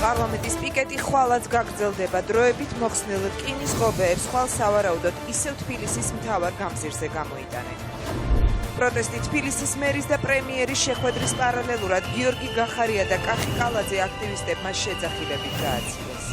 პარლამენტის პიკეტი ხვალაც გაგრძელდება. დროებით მოხსნილ რკინის ღობეებს ხვალ სავარაუდოდ ისევ თბილისის მთავარ გამზირზე გამოიტანენ. პროტესტი თბილისის მერის და პრემიერის შეხვედრის პარალელურად გიორგი გახარია და კახი კალაძე აქტივისტებმა შეძახილებით გააცილეს.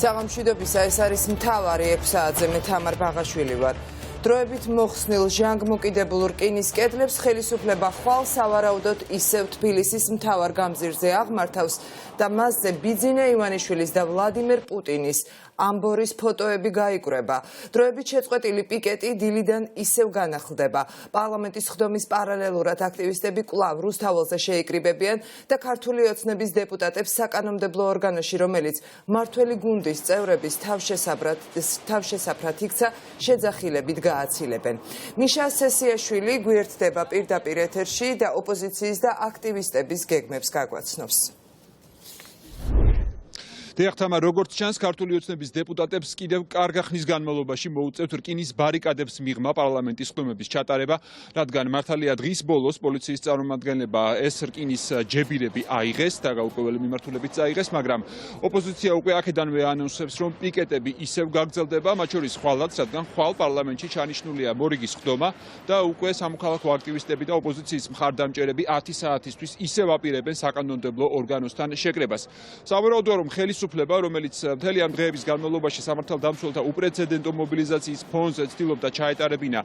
საღამშვიდობისა, ეს არის მთავარი 6 საათზე, მე თამარ ბაღაშვილი ვარ. დროებით მოხსნილ ჟანგმოკიდებულ რკინის კედლებს ხელისუფლება ხვალ სავარაუდოდ ისევ თბილისის მთავარ გამზირზე აღმართავს და მასზე ბიძინა ივანიშვილის და ვლადიმერ პუტინის ამბორის ფოტოები გაიკვრება. დროებით შეწყვეტილი პიკეტი დილიდან ისევ განახლდება. პარლამენტის ხდომის პარალელურად აქტივისტები კვლავ რუსთაველზე შეიკრიბებიან და ქართული ოცნების დეპუტატებს საკანონმდებლო ორგანოში, რომელიც მმართველი გუნდის წევრების თავშესაფრად იქცა, შეძახილებით გააცილებენ. მიშა სესიაშვილი გვერდდება პირდაპირ ეთერში და ოპოზიციის და აქტივისტების გეგმებს გაგვაცნობს. Თამარ, როგორც ჩანს, ქართული ოცნების დეპუტატებს კიდევ კარგა ხნის განმავლობაში მოუწევთ რკინის ბარიკადებს მიღმა პარლამენტის ხდომების ჩატარება, რადგან მართალია დღის ბოლოს პოლიციის წარმომადგენლებმა ეს რკინის ჯებირები აიღეს და გაურკვეველი მიმართულებით წაიღეს, მაგრამ ოპოზიცია უკვე აქედანვე ანონსებს, რომ პიკეტები ისევ გაგრძელდება, მათ შორის ხვალაც, რადგან ხვალ პარლამენტში ჩანიშნულია მორიგის ხდომა და უკვე სამოქალაქო აქტივისტები და ოპოზიციის მხარდამჭერები 10 საათისთვის ისევ აპირებენ საკანონმდებლო ორგანოსთან შეკრებას. სავარაუდოა, რომ ხელისუფლება, რომელიც მთელი ამ დღეების განმავლობაში სამართალდამცველთა უპრეცედენტო მობილიზაციის ფონზე ცდილობდა ჩაეტარებინა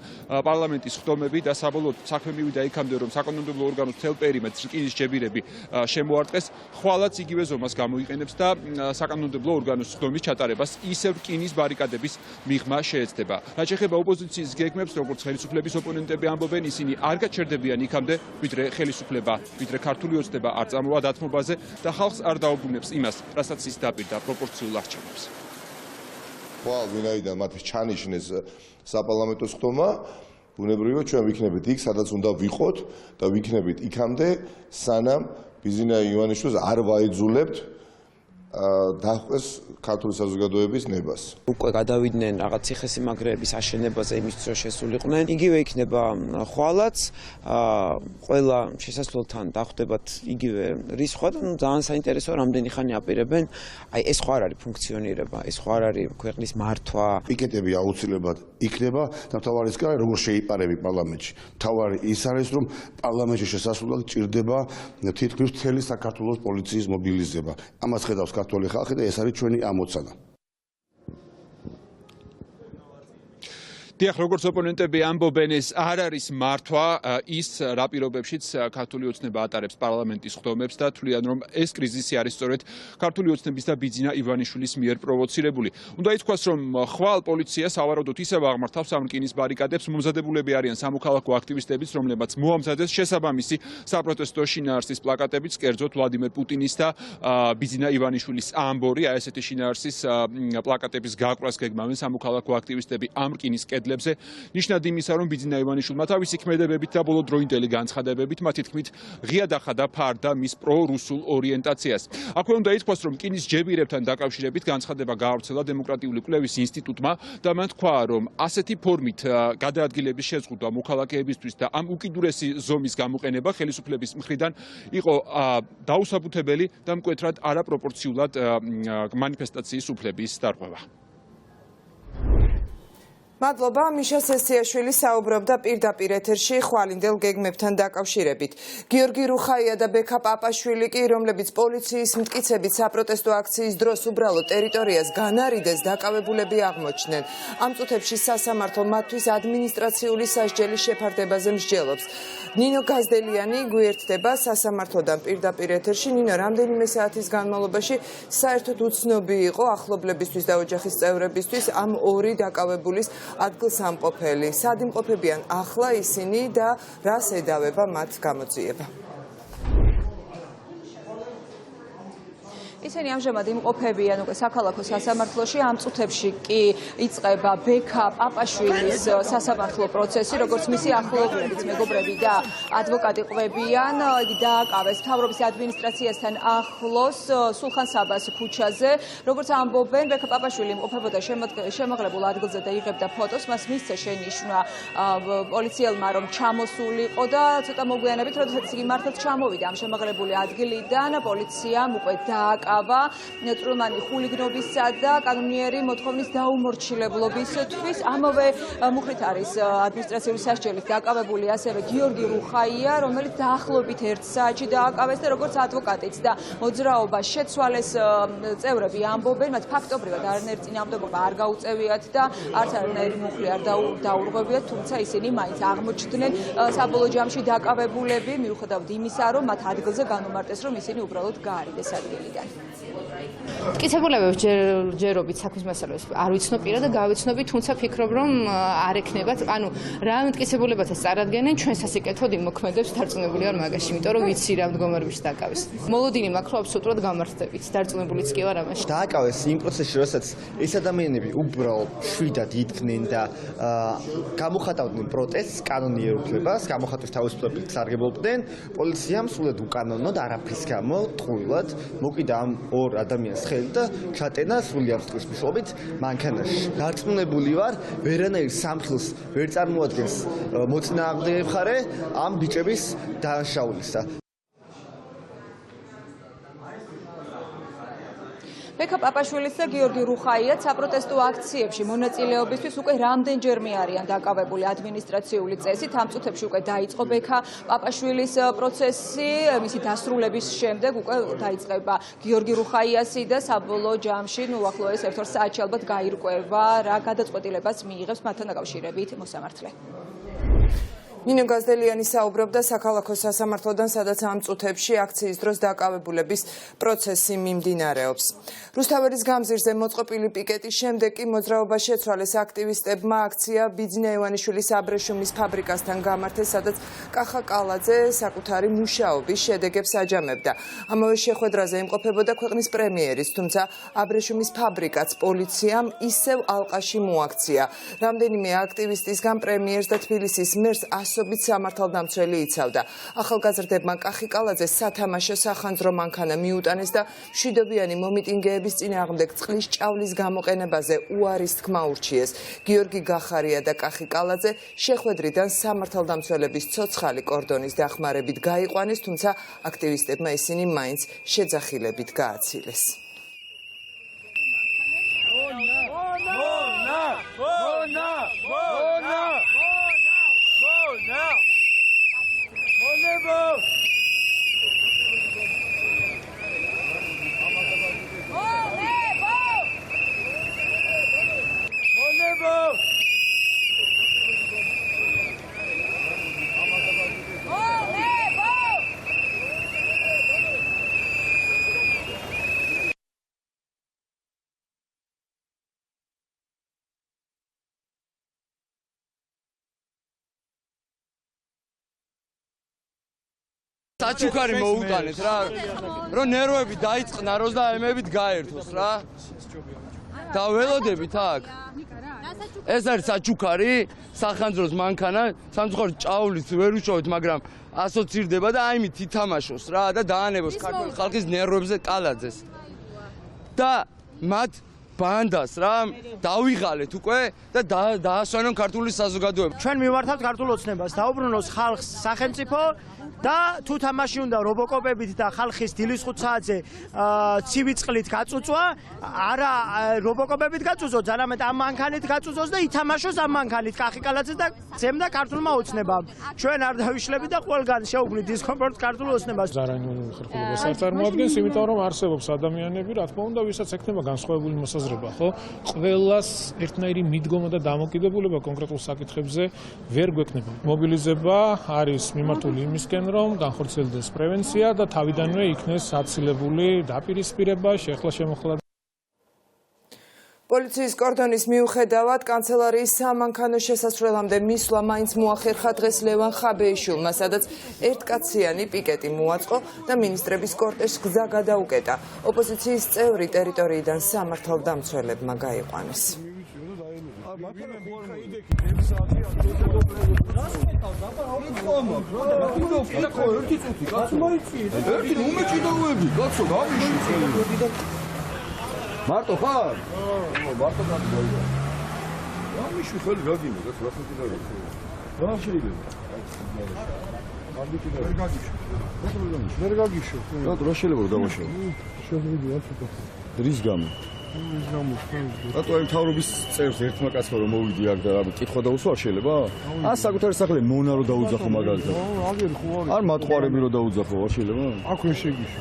პარლამენტის ხდომები და საბოლოოდ საქმე მივიდა იქამდე, რომ საკანონმდებლო ორგანოს მთელ პერიმეტრს რკინის ჯებირები შემოარტყეს, ხვალაც იგივე ზომას გამოიყენებს და საკანონმდებლო ორგანოს ხდომის ჩატარებას ისევ რკინის ბარიკადების მიღმა შეეცდება. რაც შეეხება ოპოზიციის გეგმებს, როგორც ხელისუფლების ოპონენტები ამბობენ, ისინი არ გაჩერდებიან იქამდე, ვიდრე ქართული ოცნება არ წამოვა დათმობაზე და ხალხს არ დაუბრუნებს იმას, რასაც ის დაპირდა პროპორციულ არჩევნებს. ხვალ ვინაიდან მათ ჩანიშნეს საპარლამენტო ხდომა, ბუნებრივია ჩვენ ვიქნებით იქ, სადაც უნდა ვიყოთ და ვიქნებით იქამდე, სანამ ბიძინა ივანიშვილს არ ვაიძულებთ დახვეს ქართული საზოგადოების ნებას. უკვე გადავიდნენ რაღაც ციხესიმაგრეების აშენებაზე, იმის დრო შესულიყვნენ. იგივე იქნება ხვალაც, ყველა შესასვლელთან დახვდებათ იგივე რისხვა და ძალიან საინტერესოა, რამდენი ხანი აპირებენ. აი ეს ხო არ არის ფუნქციონირება, ეს ხო არ არის ქვეყნის მართვა. პიკეტები აუცილებლად იქნება და მთავარის გარდა როგორ შეიპარები პარლამენტში. მთავარი ის არის, რომ პარლამენტში შესასვლელად ჭირდება თითქმის მთელი საქართველოს პოლიციის მობილიზება. ამას ხედავს ქართული ხალხი და ეს არის ჩვენი ამოცანა. დიახ, როგორც ოპონენტები ამბობენ, ეს არ არის მართვა ის რა პირობებშიც ქართული ოცნება ატარებს პარლამენტის ხდომებს და თვლიან, რომ ეს კრიზისი არის სწორედ ქართული ოცნების და ბიძინა ივანიშვილის მიერ პროვოცირებული. უნდა ითქვას, რომ ხვალ პოლიცია სავარაუდოდ ისევ აღმართავს ამ რკინის ბარიკადებს, მომზადებულები არიან სამოქალაქო აქტივისტებიც, რომლებმაც მოამზადეს შესაბამისი საპროტესტო შინაარსის პლაკატებიც, კერძოდ ვლადიმერ პუტინის და ბიძინა ივანიშვილის ამბორი, აი ესეთი შინაარსის პლაკატების გაყვრას გეგმავენ სამოქალაქო აქტივისტები ამ რკინის ნიშნად იმისა, რომ ბიძინა ივანიშვილმა თავისი ქმედებებით და ბოლოდროინდელი განცხადებებით მათი თქმით ღიად ახადა ფარდა მის პრორუსულ ორიენტაციას. აქვე უნდა ითქვას, რომ რკინის ჯებირებთან დაკავშირებით განცხადება გაავრცელა დემოკრატიული კვლევის ინსტიტუტმა და მან თქვა, რომ ასეთი ფორმით გადაადგილების შეზღუდვა მოქალაქეებისთვის და ამ უკიდურესი ზომის გამოყენება ხელისუფლების მხრიდან იყო დაუსაბუთებელი და მკვეთრად არაპროპორციულად მანიფესტაციის უფლების დარღვევა. მადლობა, მიშა სესიაშვილი საუბრობდა პირდაპირ ეთერში ხვალინდელ გეგმებთან დაკავშირებით. გიორგი რუხაია და ბექა პაპაშვილი კი, რომლებიც პოლიციის მტკიცებით საპროტესტო აქციის დროს უბრალოდ ტერიტორიას განარიდეს, დაკავებულები აღმოჩნდნენ. ამ წუთებში სასამართლო მათთვის ადმინისტრაციული სასჯელის შეფარდებაზე მსჯელობს. ნინო გაზდელიანი გვერდდება სასამართლოდან პირდაპირ ეთერში. ნინო, რამდენიმე საათის განმავლობაში საერთოდ უცნობი იყო ახლობლებისთვის და ოჯახის წევრებისთვის ამ ორი დაკავებულის ადგილსამყოფელი. სად იმყოფებიან ახლა ისინი და რას ედავება მათ გამოძიება? ისინი ამჟამად იმყოფებიან უკვე საქალაქო სასამართლოში, ამ წუთებში კი იწყება ბექა პაპაშვილის სასამართლო პროცესი, როგორც მისი ახლობლებიც, მეგობრები და ადვოკატი ყვებიან, იგი დააკავეს მთავრობის ადმინისტრაციასთან ახლოს სულხან-საბას ქუჩაზე. როგორც ამბობენ, ბექა პაპაშვილი იმყოფებოდა შემაღლებულ ადგილზე და იღებდა ფოტოს, მას მისცა შენიშვნა პოლიციელმა, რომ ჩამოსულიყო და ცოტა მოგვიანებით, როდესაც იგი მართლაც ჩამოვიდა ამ შემაღლებული ადგილიდან, პოლიციამ უკვე დააკავა წვრილმანი ხულიგნობისა და კანონიერი მოთხოვნის დაუმორჩილებლობისთვის. ამავე მუხრით არის ადმინისტრაციული სასჯელით დაკავებული ასევე გიორგი რუხაია, რომელიც დაახლოებით 1 საათში დააკავეს და როგორც ადვოკატიც და მოძრაობა შეცვალეს წევრები ამბობენ, მათ ფაქტობრივად არანაირი წინააღმდეგობა არ გაუწევიათ და არც არანაირი მუხლი არ დაურღვევიათ, თუმცა ისინი მაინც აღმოჩნდნენ საბოლოო ჯამში დაკავებულები, მიუხედავად იმისა, რომ მათ ადგილზე განუმარტეს, რომ ისინი უბრალოდ გაარიდეს ადგილიდან. მტკიცებულებებს ჯერობით საქმის მასალებს არ ვიცნობ პირად და გავიცნობი, თუმცა ფიქრობ, რომ არ ექნებათ, ანუ რა მტკიცებულებათაც წარადგენენ, ჩვენ სასიკეთოდ იმოქმედებს დარწმუნებული ვარ მაგაში, იმიტომ რომ ვიცი რა მდგომარეობაში დააკავეს. მოლოდინი მაქვს, რომ აბსოლუტურად გამართებით, დარწმუნებულიც კი ვარ ამაში. დააკავეს იმ პროცესში, როდესაც ეს ადამიანები უბრალოდ შვიდად იდგნენ და გამოხატავდნენ პროტესტს, კანონიერ უფლებას, გამოხატვის თავისუფლებას სარგებლობდნენ, პოლიციამ სულად უკანონოდ არაფრის გამო ტყუილად მოკიდა ამ ორ ადამიანს ხელი და ჩატენა სრული ავსტრიის მნიშვნელობით მანქანაში. დარწმუნებული ვარ, ვერანაირ სამხილს ვერ წარმოადგენს მოწინააღმდეგე მხარე ამ ბიჭების დანაშაულისა. ბექა პაპაშვილის და გიორგი რუხაიაც საპროტესტო აქციებში მონაწილეობისთვის უკვე რამდენჯერმე არიან დაკავებული ადმინისტრაციული წესით. ამ წუთებში უკვე დაიწყო ბექა პაპაშვილის პროცესი, მისი დასრულების შემდეგ უკვე დაიწყება გიორგი რუხაიასი და საბოლოო ჯამში, უახლოეს 1 საათში ალბათ გაირკვევა, რა გადაწყვეტილებას მიიღებს მათთან დაკავშირებით მოსამართლე. ნინო გაზდელიანი საუბრობდა საქალაქო სასამართლოდან, სადაც ამ წუთებში აქციის დროს დაკავებულების პროცესი მიმდინარეობს. რუსთაველის გამზირზე მოწყობილი პიკეტის შემდეგ კი მოძრაობა შეცვალეს. აქტივისტებმა აქცია ბიძინა ივანიშვილის აბრეშუმის ფაბრიკასთან გამართეს, სადაც კახა კალაძე საკუთარი მუშაობის შედეგებს აჯამებდა. ამავე შეხვედრაზე იმყოფებოდა ქვეყნის პრემიერიც, თუმცა აბრეშუმის ფაბრიკაც პოლიციამ ისევ ალყაში მოაქცია. რამდენიმე აქტივისტისგან პრემიერს და თბილისის მერს ასობით სამართალდამცველი იცავდა. ახალგაზრდებმა კახი კალაძეს სათამაშო სახანძრო მანქანა მიუტანეს და მშვიდობიანი მომიტინგეების წინააღმდეგ წყლის ჭავლის გამოყენებაზე უარის თქმა ურჩიეს. გიორგი გახარია და კახი კალაძე შეხვედრიდან სამართალდამცველების ცოცხალი კორდონის დახმარებით გაიყვანეს, თუმცა აქტივისტებმა ისინი მაინც შეძახილებით გააცილეს. საჩუქარი მოუტანეთ რა, რომ ნერვები დაიწყნაროს და ემებით გაერთოს რა. და ველოდებით აქ. ეს არის საჩუქარი, სახანძროს მანქანა, სამწუხაროდ ჭაულის ვერ უშოვეთ, მაგრამ ასოცირდება და აიმით ითამაშოს რა და დაანებოს ქართული ხალხის ნერვებზე კალაძეს. და მათ ბანდას რა დავიღალეთ უკვე და დაასვენონ ქართული საზოგადოება. ჩვენ მივმართავთ ქართულ ოცნებას, დაუბრუნოს ხალხს სახელმწიფო და თუ თამაში უნდა რობოკოპებით და ხალხის დილის 5 საათზე ცივი წყლით გაწუწვა, არა რობოკოპებით გაწუწოს, არამედ ამ მანქანით გაწუწოს და ითამაშოს ამ მანქანით კახი კალაძე და ძემდა ქართულმა ოცნებამ. ჩვენ არ დავიშლებით და ყველგან შევქმნით დისკომფორტს ქართულ ოცნებას. ზარანიონული ხერხულებას არ წარმოადგენს, იმიტომ რომ არსებობს ადამიანები, რა თქმა უნდა, ვისაც ექნება განსხვავებული მოსაზრება, ხო? ყველას ერთნაირი მიდგომა და დამოკიდებულება კონკრეტულ საკითხებზე ვერ გვექნება. მობილიზება არის მიმართული იმისკენ, რომ განხორციელდეს პრევენცია და თავიდანვე იქნეს აცილებული დაპირისპირება, შეხლა-შემოხლა. პოლიციის კორდონის მიუხედავად კანცელარიის სამანქანო შესასვლელამდე მისვლა მაინც მოახერხა დღეს ლევან ხაბეიშვილმა, სადაც ერთკაციანი პიკეტი მოაწყო და მინისტრების კორტეჟს გზა გადაუკეტა. ოპოზიციის წევრი ტერიტორიიდან სამართალდამცველებმა გაიყვანეს. მარტო ხარ? მარტო გადაივა. ამიშვი ხელი გაგინე, რა ხდება? რა შეიძლება? ვერ გაგიშო. რა შეიძლება დავაშავო? შეგვიძლია ცოტა. რის გამო? რატო აი მთავრობის წერს ერთმა კაცმა რომ მოვიდი აქ და კითხვა დაუსვა არ შეიძლება? ან საკუთარი სახლი მონა რომ დაუძახო მაგალითად. არ მატყუარები რომ დაუძახო არ შეიძლება? აქ ვერ შეგიშო.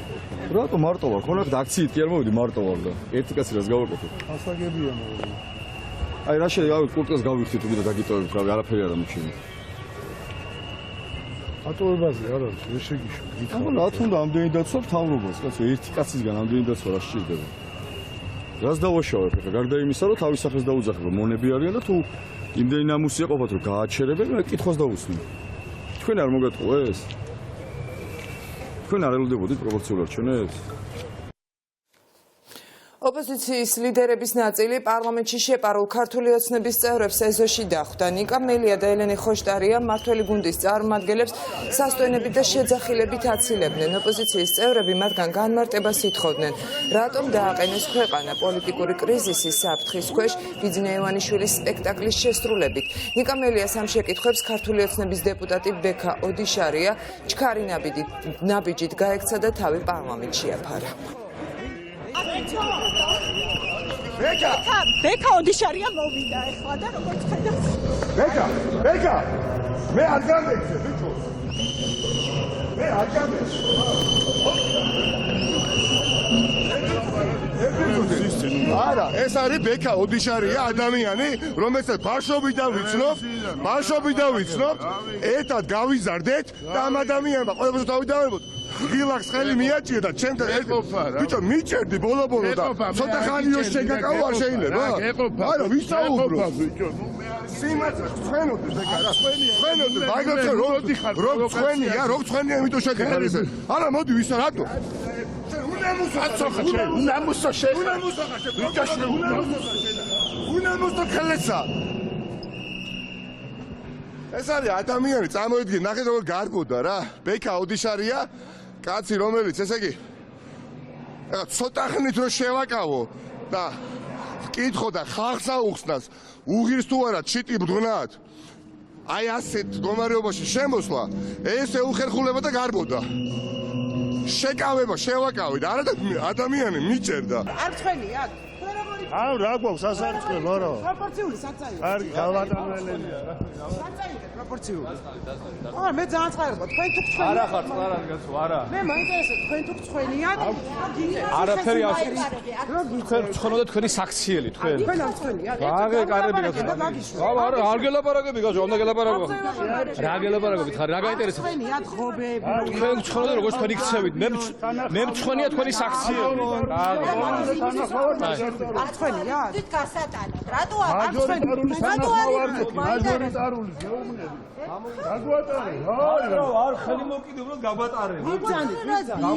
რატო მარტო ვარ? ხონახ და აქციით კი არ მოვიდი მარტო ვარ და ერთი კაცი რას გავაკეთე? ასაგებია მოვიდი. აი რა შეიძლება კურტკას გავიხდით უკვე და დაგიტოვებთ რა არაფერი არ ამჩინე. ატოვებაზე არ არის ვერ შეგიშო. რა თქმა ამდენი დაცვა მთავრობას კაცო ერთი კაცისგან ამდენი დაცვა რა სჭირდება? რას დავაშავებ ახლა? გარდა იმისა, რომ თავის სახეს დაუძახებ, მონები არიან და თუ იმდენი ნამუსია ყოფათ, რომ გააჩერებენ, კითხვას დაუსვენ. თქვენ არ მოგატყუა ეს? თქვენ არ ელოდებოდით პროპორციულ არჩევნებს? ოპოზიციის ლიდერების ნაწილი პარლამენტში შეპარულ ქართული ოცნების წევრებს ეზოში დახვდა. ნიკა მელია და ელენე ხოშტარია მმართველი გუნდის წარმომადგენლებს სასტვენებით და შეძახილებით აცილებდნენ. ოპოზიციის წევრები მათგან განმარტებას ითხოვდნენ. რატომ დააყენეს ქვეყანა პოლიტიკური კრიზისის საფრთხის ქვეშ ბიძინა ივანიშვილის სპექტაკლის შესრულებით. ნიკა მელიას ამ შეკითხვებს ქართული ოცნების დეპუტატი ბექა ოდიშარია ჩქარი ნაბიჯით გაექცა და თავი პარლამენტში აფარა. ბექა ოდიშარია მოვიდა ახლა და როგორც ხედავ ბექა მე არ გამექცე ბიჭო მე არ გამექცე არა ეს არის ბექა ოდიშარია ადამიანი რომელსაც ბავშვობიდან ვიცნობ ერთად გავიზარდეთ და ამ ადამიანმა ყველაფერს დავიდავებოთ ღილაკს ხელი მიაჭირე და ჩემთან ბიჭო მიჭერდი ბოლო და ცოტა ხანიო შეგაკავო არ შეიძლება არა ვისაუბრო სიმაცა ცხენოდი ბექა რა ცხენოდი მაგალითად რო ცხენია იმიტომ შეგეხარ ესე არა მოდი ვისა რატო ეს არის ადამიანი წარმოიდგინე ნახეთ როგორ გარბოდა რა ბექა ოდიშარია კაცი რომელიც ესე იგი ცოტა ხნით რო შევაკავო და კითხო და ხალხს აუხსნას უღირს თუ არა ჩიტი ბდღნად აი ასეთ მდგომარეობაში შემოსვლა ეს ეუხერხულება და გარბოდა შეკავება შევაკავე და არა და ადამიანი მიჭერდა არ ცხენია აუ რა გვაქვს ასარწყელო არა პროპორციული საწაი კარგი გავატანველებია რა საწაი პროპორციული აა მე ძალიან წყარება თქვენ თუ ცხენია არა ხარ წყარანი კაცო არა მე მაინტერესებს თქვენ თუ ცხენიათ არაფერი არ თქვენ ცხენო და თქვენი საქციელი თქვენ თქვენ არ ცხენიათ აგე კარები კაცო არა არ გელაპარაკები კაცო ამ და გელაპარაკობ რა გელაპარაკობთ ხარ რა გაინტერესებს ცხენიათ ღობები თქვენ ცხენო და როგორც თქვენ იქცევით მე მცხენია თქვენი საქციელი არ ცხენია? თვით გასატანად. რატო არ მაჟორიტარული მაჟორიტარული გეუბნები. გაგვატარე. არ ხელი მოკიდებლად გაბატარებ.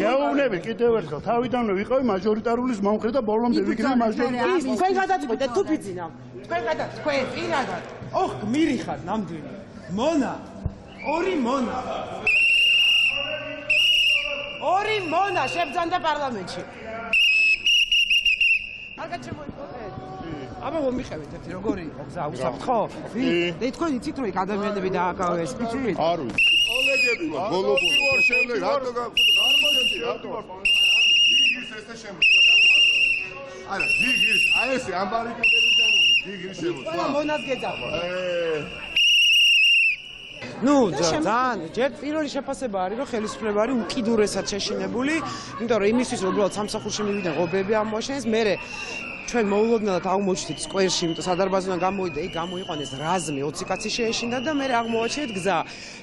გეუბნები კიდევ ერთხელ თავიდანვე ვიყავი მაჟორიტარულის მომხრე და ბოლომდე ვიქნები მაჟორიტარულის. თქვენ გადაწყვეტეთ თუ ბიძინავ. თქვენ პირადად. ოხ მირიხარ ნამდვილი. მონა. ორი მონა შებძანდა პარლამენტში. კარგად შემოიპოვეთ. აბა მომიხევით ერთი როგორი გზა უსაფრთხო ხო? და თქვენ იცით რომ იქ ადამიანები დააკავეს, იცით? არ ვიცი. კოლეგები ვარ, ბოლო შევლე რატო რატო გიგირს ესე შემოწვა. არა, გიგირს, აი ესე ამ ბარიკადების გამოდი, გიგირს შემოწვა. ყველა მონას გეძახო. ნუ ძალიან ჯერ პირველი შეფასება არის რომ ხელისუფლება არის უკიდურესად შეშინებული, იმიტომ რომ იმისთვის რომ უბრალოდ სამსახურში მივიდნენ ღობები ამოაშენეს, მერე ჩვენ მოულოდნელად აღმოჩნდით სკვერში, იმიტომ სადარბაზოდან გამოვიდა, იქ გამოიყვანეს რაზმი, 20 კაცი შეეშინდა და მე აღმოვაჩინეთ გზა.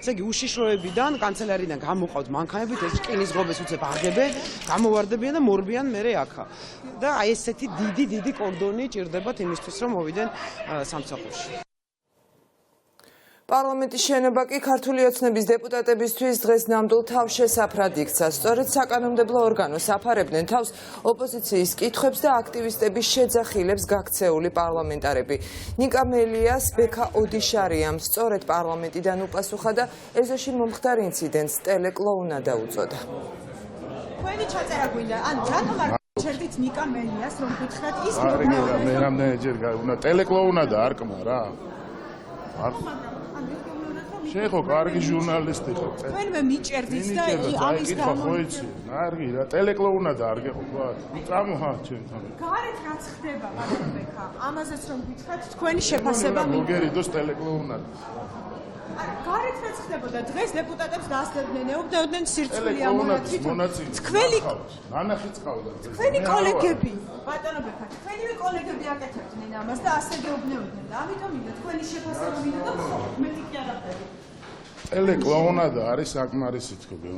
ესე იგი უშიშროებიდან, კანცელარიდან გამოყავთ მანქანებით, ეს რკინის ღობეს უცებ აღებენ, გამოვარდებიან და მორბიან მერე აქა. და აი ესეთი დიდი კორდონი ჭირდებათ იმისთვის, რომ მოვიდნენ სამსახურში. პარლამენტის შენობა კი ქართული ოცნების დეპუტატებისთვის დღეს ნამდვილ თავშესაფრად იქცა. სწორედ საკანონმდებლო ორგანოს აფარებდნენ თავს ოპოზიციის კითხვებს და აქტივისტების შეძახილებს გაქცეული პარლამენტარები. ნიკა მელიას, ბექა ოდიშარიამ სწორედ პარლამენტიდან უპასუხა და ეზოში მომხდარ ინციდენტს ტელეკლოუნადა უწოდა. თქვენი ჩაწერა გვინდა, ანუ რატომ არ ჩერდით ნიკა მელიას რომ გითხრათ ის მე რამდენჯერ უნდა ტელეკლოუნადა არკმა რა. შეხო კარგი ჟურნალისტი ხო? თქვენვე მიჭერდით და ამის გამო ხოიცი. კარგი რა, ტელეკლოუნადა არ გეყოფა. წამოჰა ჩვენთან. გარეთ რაც ხდება ბატონბექა, ამაზეც რომ გითხრათ თქვენი შეფასება მოგერიდოს ტელეკლოუნადა. გარეთ რაც ხდებოდა დღეს დეპუტატებს დაასწრებდნენ, ეუბნებოდნენ სირცხვილი ამონათით. თქვენი ნანახიც ყავდა. თქვენი კოლეგები, ბატონბექა, თქვენივე კოლეგები აკეთებდნენ ამას და ასე გეუბნებოდნენ. ამიტომ მინდა თქვენი შეფასება მინდა და მეტი კი არაფერი. ტელეკლოუნადა არის საკმარისი თქობი.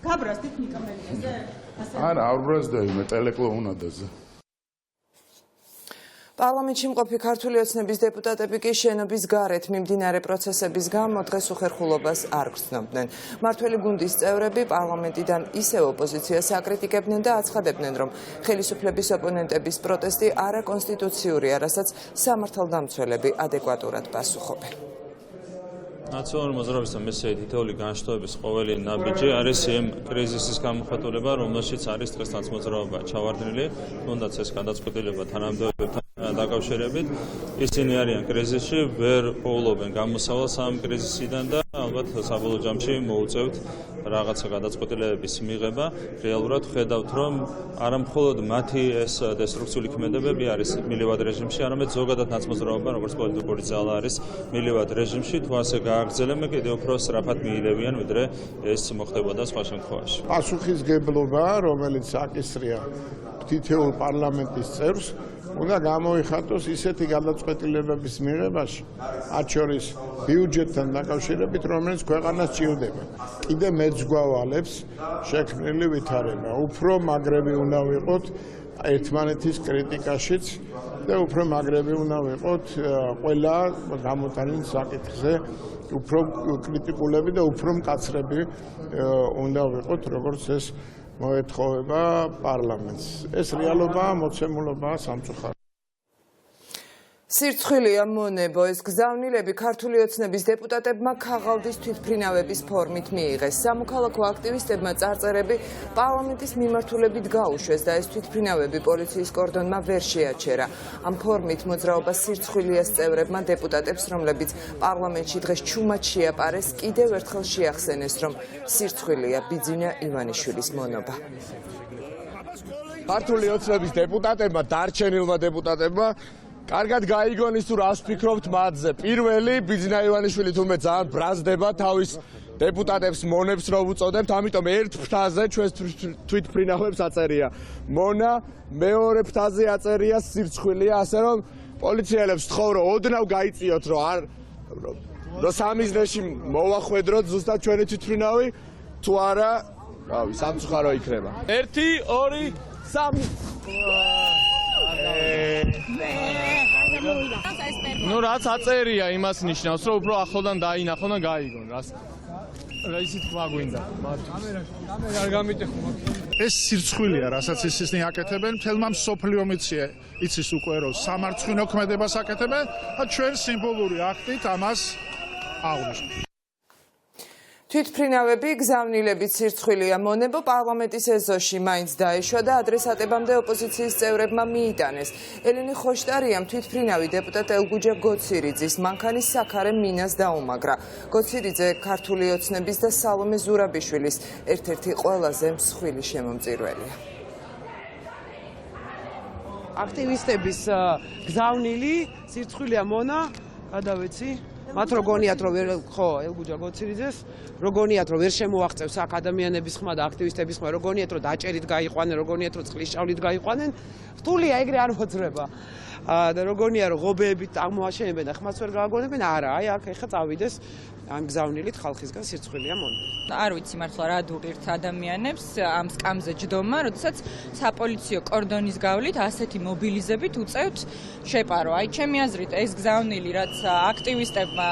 გაბრაზდით ნიკა მელიაზე? არა, არ ბრაზდები მე ტელეკლოუნადაზე. პარლამენტში მყოფი ქართული ოცნების დეპუტატები კი შენობის გარეთ მიმდინარე პროცესების გამო დღეს უხერხულობას არ გრძნობდნენ. მმართველი გუნდის წევრები პარლამენტიდან ისევ ოპოზიციას აკრიტიკებდნენ და აცხადებდნენ, რომ ხელისუფლების ოპონენტების პროტესტი არაკონსტიტუციურია, რასაც სამართალდამცველები ადეკვატურად პასუხობენ. ნაციონალური მოძრაობის და მესეი თითოეული განშტოების ყოველი ნაბიჯი არის იმ კრიზისის გამოხატულება, რომელშიც არის დღესაც მოძრაობა ჩავარდნილი, თუნდაც ეს გადაწყვეტილება თანამდებობებთან დაკავშირებით. ისინი არიან კრიზისში, ვერ პოულობენ გამოსავალს ამ კრიზისიდან და ალბათ საბოლოო ჯამში მოუწევთ რაღაცა გადაწყვეტილებების მიღება. რეალურად ხედავთ, რომ არა მხოლოდ მათი ეს დესტრუქციული ქმედებები არის მილივად რეჟიმში, არამედ ზოგადად ნაცმოძრაობა, როგორც პოლიტიკური ძალა არის მილივად რეჟიმში, თუ ასე გააგრძელებენ, კიდევ უფრო სწრაფად მიილებიან, ვიდრე ეს მოხდებოდა სხვა შემთხვევაში. პასუხისგებლობა, რომელიც აკისრია თითოეულ პარლამენტის წევრს, უნდა გამოიხატოს ისეთი გადაწყვეტილებების მიღებაში, მათ შორის ბიუჯეტთან დაკავშირებით, რომელიც ქვეყანას ჭირდება. კიდე მეც გვავალებს შექმნილი ვითარება. უფრო მაგრები უნდა ვიყოთ ერთმანეთის კრიტიკაშიც და უფრო მაგრები უნდა ვიყოთ ყველა გამოტანილ საკითხზე. უფრო კრიტიკულები და უფრო მკაცრები უნდა ვიყოთ, როგორც ეს მოეთხოვება პარლამენტს. ეს რეალობაა, მოცემულობაა სამწუხაროდ. სირცხვილია მონებო, ეს გზავნილები ქართული ოცნების დეპუტატებმა ქაღალდის თვითმფრინავების ფორმით მიიღეს. სამოქალაქო აქტივისტებმა წარწერები პარლამენტის მიმართულებით გაუშვეს და ეს თვითმფრინავები პოლიციის კორდონმა ვერ შეაჩერა. ამ ფორმით მოძრაობა სირცხვილიას წევრებმა დეპუტატებს, რომლებიც პარლამენტში დღეს ჩუმად შეაპარეს, კიდევ ერთხელ შეახსენეს, რომ სირცხვილია ბიძინა ივანიშვილის მონობა. ქართული ოცნების დეპუტატებმა, დარჩენილმა დეპუტატებმა კარგად გაიგონეს თუ რას ფიქრობთ მათზე. პირველი ბიძინა ივანიშვილი თუმე ძალიან ბრაზდება თავის დეპუტატებს მონებს რო უწოდებთ, ამიტომ ერთ ფრთაზე ჩვენს თვითმფრინავებს აწერია მონა, მეორე ფრთაზე აწერია სირცხვილია, ასე რომ პოლიციელებს ვთხოვ რომ ოდნავ გაიწიოთ რომ სამიზნეში მოვახვედროთ ზუსტად ჩვენი თვითმფრინავი, თუ არა, რავი, სამწუხარო იქნება. 1 2 3 ნუ რაც აწერია იმას ნიშნავს, რომ უფრო ახლოდან დაინახონ და გაიგონ, რას ისიც თქვა გვინდა. კამერა არ გამიტეხო. ეს სირცხვილია, რასაც ისინი აკეთებენ, მთელმა მსოფლიომ იცის უკვე რომ სამარცხვინო ქმედებას აკეთებენ და ჩვენ სიმბოლური აქტით ამას აღვნიშნებთ. თვითმფრინავები გზავნილებით სირცხვილია მონებო პარლამენტის ეზოში მაინც დაეშვა და ადრესატებამდე ოპოზიციის წევრებმა მიიტანეს. ელინი ხოშტარიამ თვითმფრინავი დეპუტატ ელგუჯა გოცირიძის მანქანის საქარე მინას დაუმაგრა. გოცირიძე ქართული ოცნების და სალომე ზურაბიშვილის ერთ-ერთი ყველაზე მსხვილი შემომწირველია. აქტივისტების გზავნილი სირცხვილია მონა, გადავეცი. მათ როგონიათ რომ ვერ ხო ელგუჯა გოცირიძეს როგონიათ რომ ვერ შემოაღწევს აქ ადამიანების ხმა და აქტივისტების ხმა როგონიათ რომ დაჭერით გაიყვანენ როგონიათ რომ წყლის ჭავლით გაიყვანენ რთულია ეგრე არ მოძრება და როგორია რომ ღობეებით აღმოაჩენებენ და ხმას ვერ გააგონებენ არა აი აქ ეხა წავიდეს ამ გზავნილით ხალხისგან სირცხვილია მონდა. არ ვიცი მართლა რა დუღირთ ადამიანებს ამ სკამზე ჯდომა, როდესაც საპოლიციო კორდონის გავლით ასეთი მობილიზებით უწევთ შეპარო. აი ჩემი აზრით ეს გზავნილი რაც აქტივისტებმა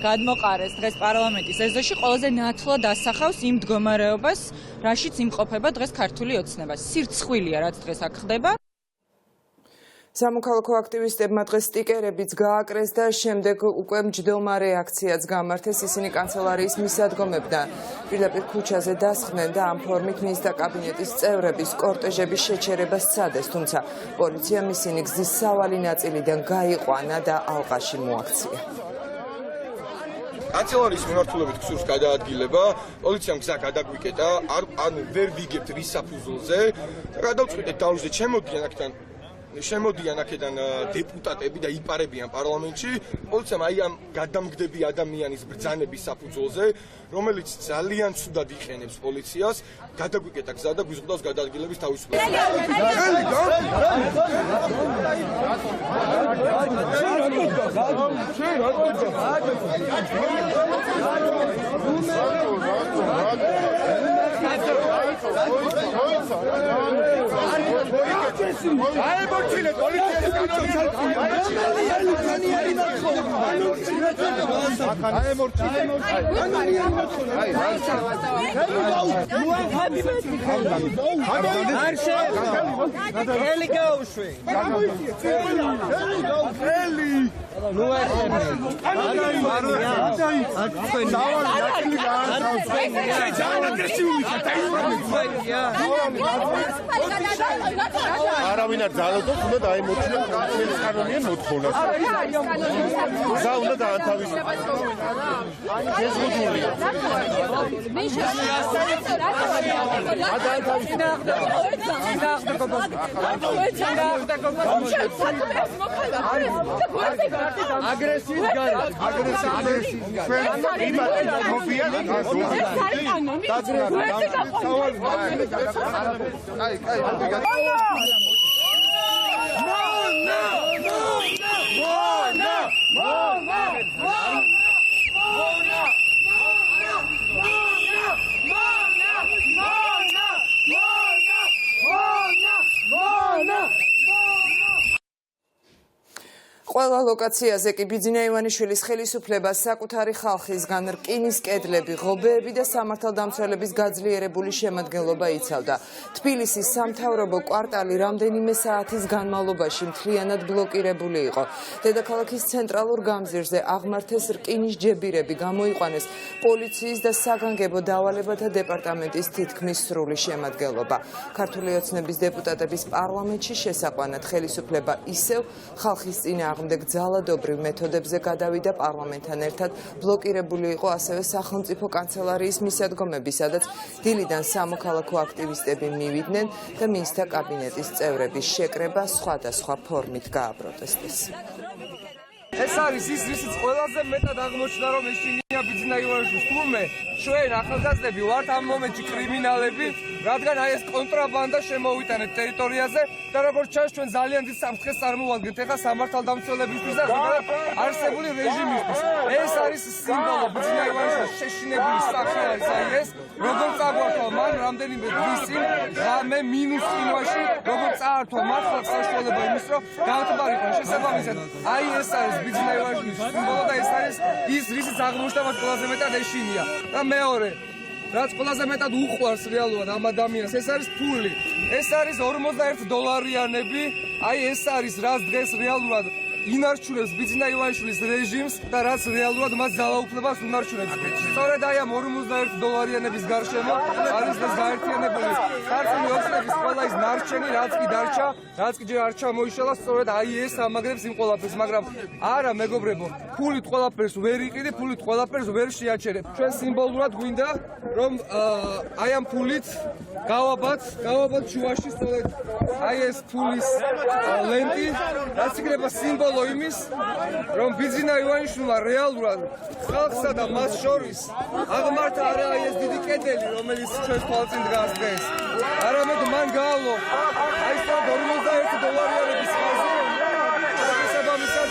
გადმოყარეს დღეს პარლამენტის ეზოში ყველაზე ნათლად ასახავს იმ მდგომარეობას, რაშიც იმყოფება დღეს ქართული ოცნება. სირცხვილია რაც დღეს აქ ხდება. სამოქალაქო აქტივისტებმა დღეს სტიკერებიც გააკრეს და შემდეგ უკვე მჯდომა რეაქციაც გამართეს. ისინი კანცელარიის მისადგომებთან პირდაპირ ქუჩაზე დასხდნენ და ამ ფორმით მინისტრთა კაბინეტის წევრების კორტეჟების შეჩერებას სცადეს, თუმცა პოლიციამ ისინი გზის სავალი ნაწილიდან გაიყვანა და ალყაში მოაქცია. კანცელარიის მიმართულებით ქსურს გადაადგილება, პოლიციამ გზა გადაგვიკეტა, ანუ ვერ ვიგებთ რის საფუძველზე. გადავწყვიტეთ დაუშვე ჩემოდიან აქედან შემოდიან აქედან დეპუტატები და იპარებიან პარლამენტში. პოლიციამ აი ამ გადამგდები ადამიანის ბრძანების საფუძველზე, რომელიც ძალიან ცუდად იყენებს პოლიციას, გადაგვიკეტა გზა და გვიზღუდავს გადაადგილების თავისუფლება. აემორჩილეთ პოლიციის არავინ არ ძალოდობს, უნდა დაემორჩილოს კონკრეტულ კანონიან მოთხოვნას. გზა უნდა დაანთავისუფლოს. შეზღუდულია. აგრესიის გარეთ, აგრესიის ყველა ლოკაციაზე კი ბიძინა ივანიშვილის ხელისუფლებას საკუთარი ხალხისგან რკინის კედლები, ღობეები და სამართალდამცველების გაძლიერებული შემადგენლობა იცავდა. თბილისის სამთავრობო კვარტალი რამდენიმე საათის განმავლობაში მთლიანად ბლოკირებული იყო. დედაქალაქის ცენტრალურ გამზირზე აღმართეს რკინის ჯებირები, გამოიყვანეს პოლიციის და საგანგებო დავალებათა დეპარტამენტის თითქმის სრული შემადგენლობა. ქართული ოცნების დეპუტატების პარლამენტში შესაყვანად ხელისუფლება ისევ ხალხის წინააღმდეგ ძალადობრივ მეთოდებზე გადავიდა პარლამენტთან ერთად ბლოკირებული იყო ასევე სახელმწიფო კანცელარიის მისადგომები, სადაც დილიდან სამოქალაქო აქტივისტები მივიდნენ და მინისტრთა კაბინეტის წევრების შეკრება სხვადასხვა ფორმით გააპროტესტეს. ეს არის ის, რისიც ყველაზე მეტად აღმოჩნდა, რომ ეშინია ბიძინა ივანიშვილს. თურმე ჩვენ ახალგაზრდები ვართ ამ მომენტში კრიმინალები, რადგან აი ეს კონტრაბანდა შემოვიტანეთ ტერიტორიაზე და როგორც ჩანს ჩვენ ძალიან დიდ საფრთხეს წარმოვადგენთ ეხლა სამართალდამცველებისთვის და ზოგადად არსებული რეჟიმისთვის. ეს არის სიმბოლო ბიძინა ივანიშვილის შეშინებული სახე არის აი ეს, როგორ წაგვართვა მან რამდენიმე დღის წინ მე მინუს წინვაში, როგორ წაართვა მართლა საშუალება იმის, რომ გამტბარიყო შესაბამისად. აი ეს არის ბიძინა ივანიშვილის სიმბოლო და ეს არის ის, რისიც აღმოჩნდა მას ყველაზე მეტად ეშინია. და მეორე რაც ყველაზე მეტად უყვარს რეალურად ამ ადამიანს, ეს არის ფული. ეს არის $41 აი ეს არის რაც დღეს რეალურად ინარჩუნებს ბიძინა ივანიშვილის რეჟიმს და რაც რეალურად მას ძალაუფლებას უნარჩუნებს. სწორედ აი ამ $41 გარშემო არის ეს გაერთიანებული ქართული ოცნების ყველა ის ნარჩენი, რაც კი დარჩა, რაც კი ჯერ არ ჩამოიშალა, სწორედ აი ეს ამაგრებს იმ ყველაფერს, მაგრამ არა მეგობრებო, ფულით ყველაფერს ვერ იყიდი, ფულით ყველაფერს ვერ შეაჩერებ. ჩვენ სიმბოლურად გვინდა რომ აი ამ ფულით გავაბათ შუაში სწორედ აი ეს ფულის ლენტი, რაც იქნება სიმბოლო სიმბოლო იმის, რომ ბიძინა ივანიშვილმა რეალურად ხალხსა და მას შორის აღმართა არა ეს დიდი კედელი, რომელიც ჩვენს თვალწინ დგას დღეს. არამედ მან გაავლო აი ეს $41 ხაზი, შესაბამისად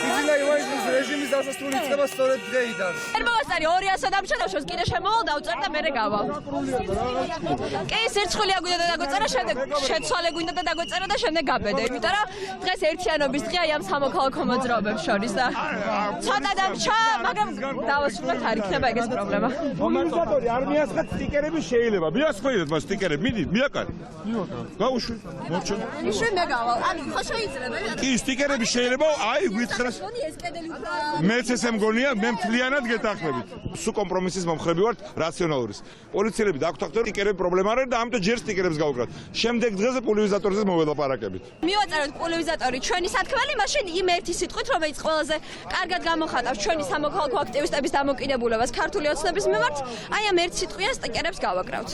ბიძინა ივანიშვილის რეჟიმის დასასრული იქნება სწორედ დღეიდან. ერმოვასწარი 200 დამჩენავშოს კიდე შემოვალ დავწერ და მერე გავალ. კი, სირცხვილია გვინდა და დაგვეწერა, შემდეგ შეცვალე გვინდა და დაგვეწერა და შემდეგ გაბედე. იმიტომ რომ დღეს ერთიანობის დღეა ამ სამოქალაქო მოძრაობებს შორის და ცოტა დამჩა, მაგრამ დავასრულებთ, არ იქნება ეგეც პრობლემა. მომენტორი არმიასხაც სტიკერები შეიძლება. მიასხმეიდეთ მას სტიკერები, მიდი, მიაკარ. გაუშვი, მორჩო. იშვი მე გავალ. ანუ ხო შეიძლება? კი, სტიკერები შეიძლება, აი გვითხრას. მეც ესე მგონია, მე მთლიანად გეთანხმებით. სულ კომპრომისის მომხრები ვართ, რაციონალურის. პოლიციელები დაგვთანხმდა, სტიკერები პრობლემა არ არის და ამიტომ ჯერ სტიკერებს გავუკრათ. შემდეგ დღეზე პულივიზატორზე მოველაპარაკებით. მივაწეროთ პულივიზატორი ჩვენი სათქმელი, მაშინ იმ ერთი სიტყვით, რომელიც ყველაზე კარგად გამოხატავს ჩვენი სამოქალაქო აქტივისტების დამოკიდებულებას ქართული ოცნების მიმართ, აი ამ ერთ სიტყვიან სტიკერებს გავაკრავთ.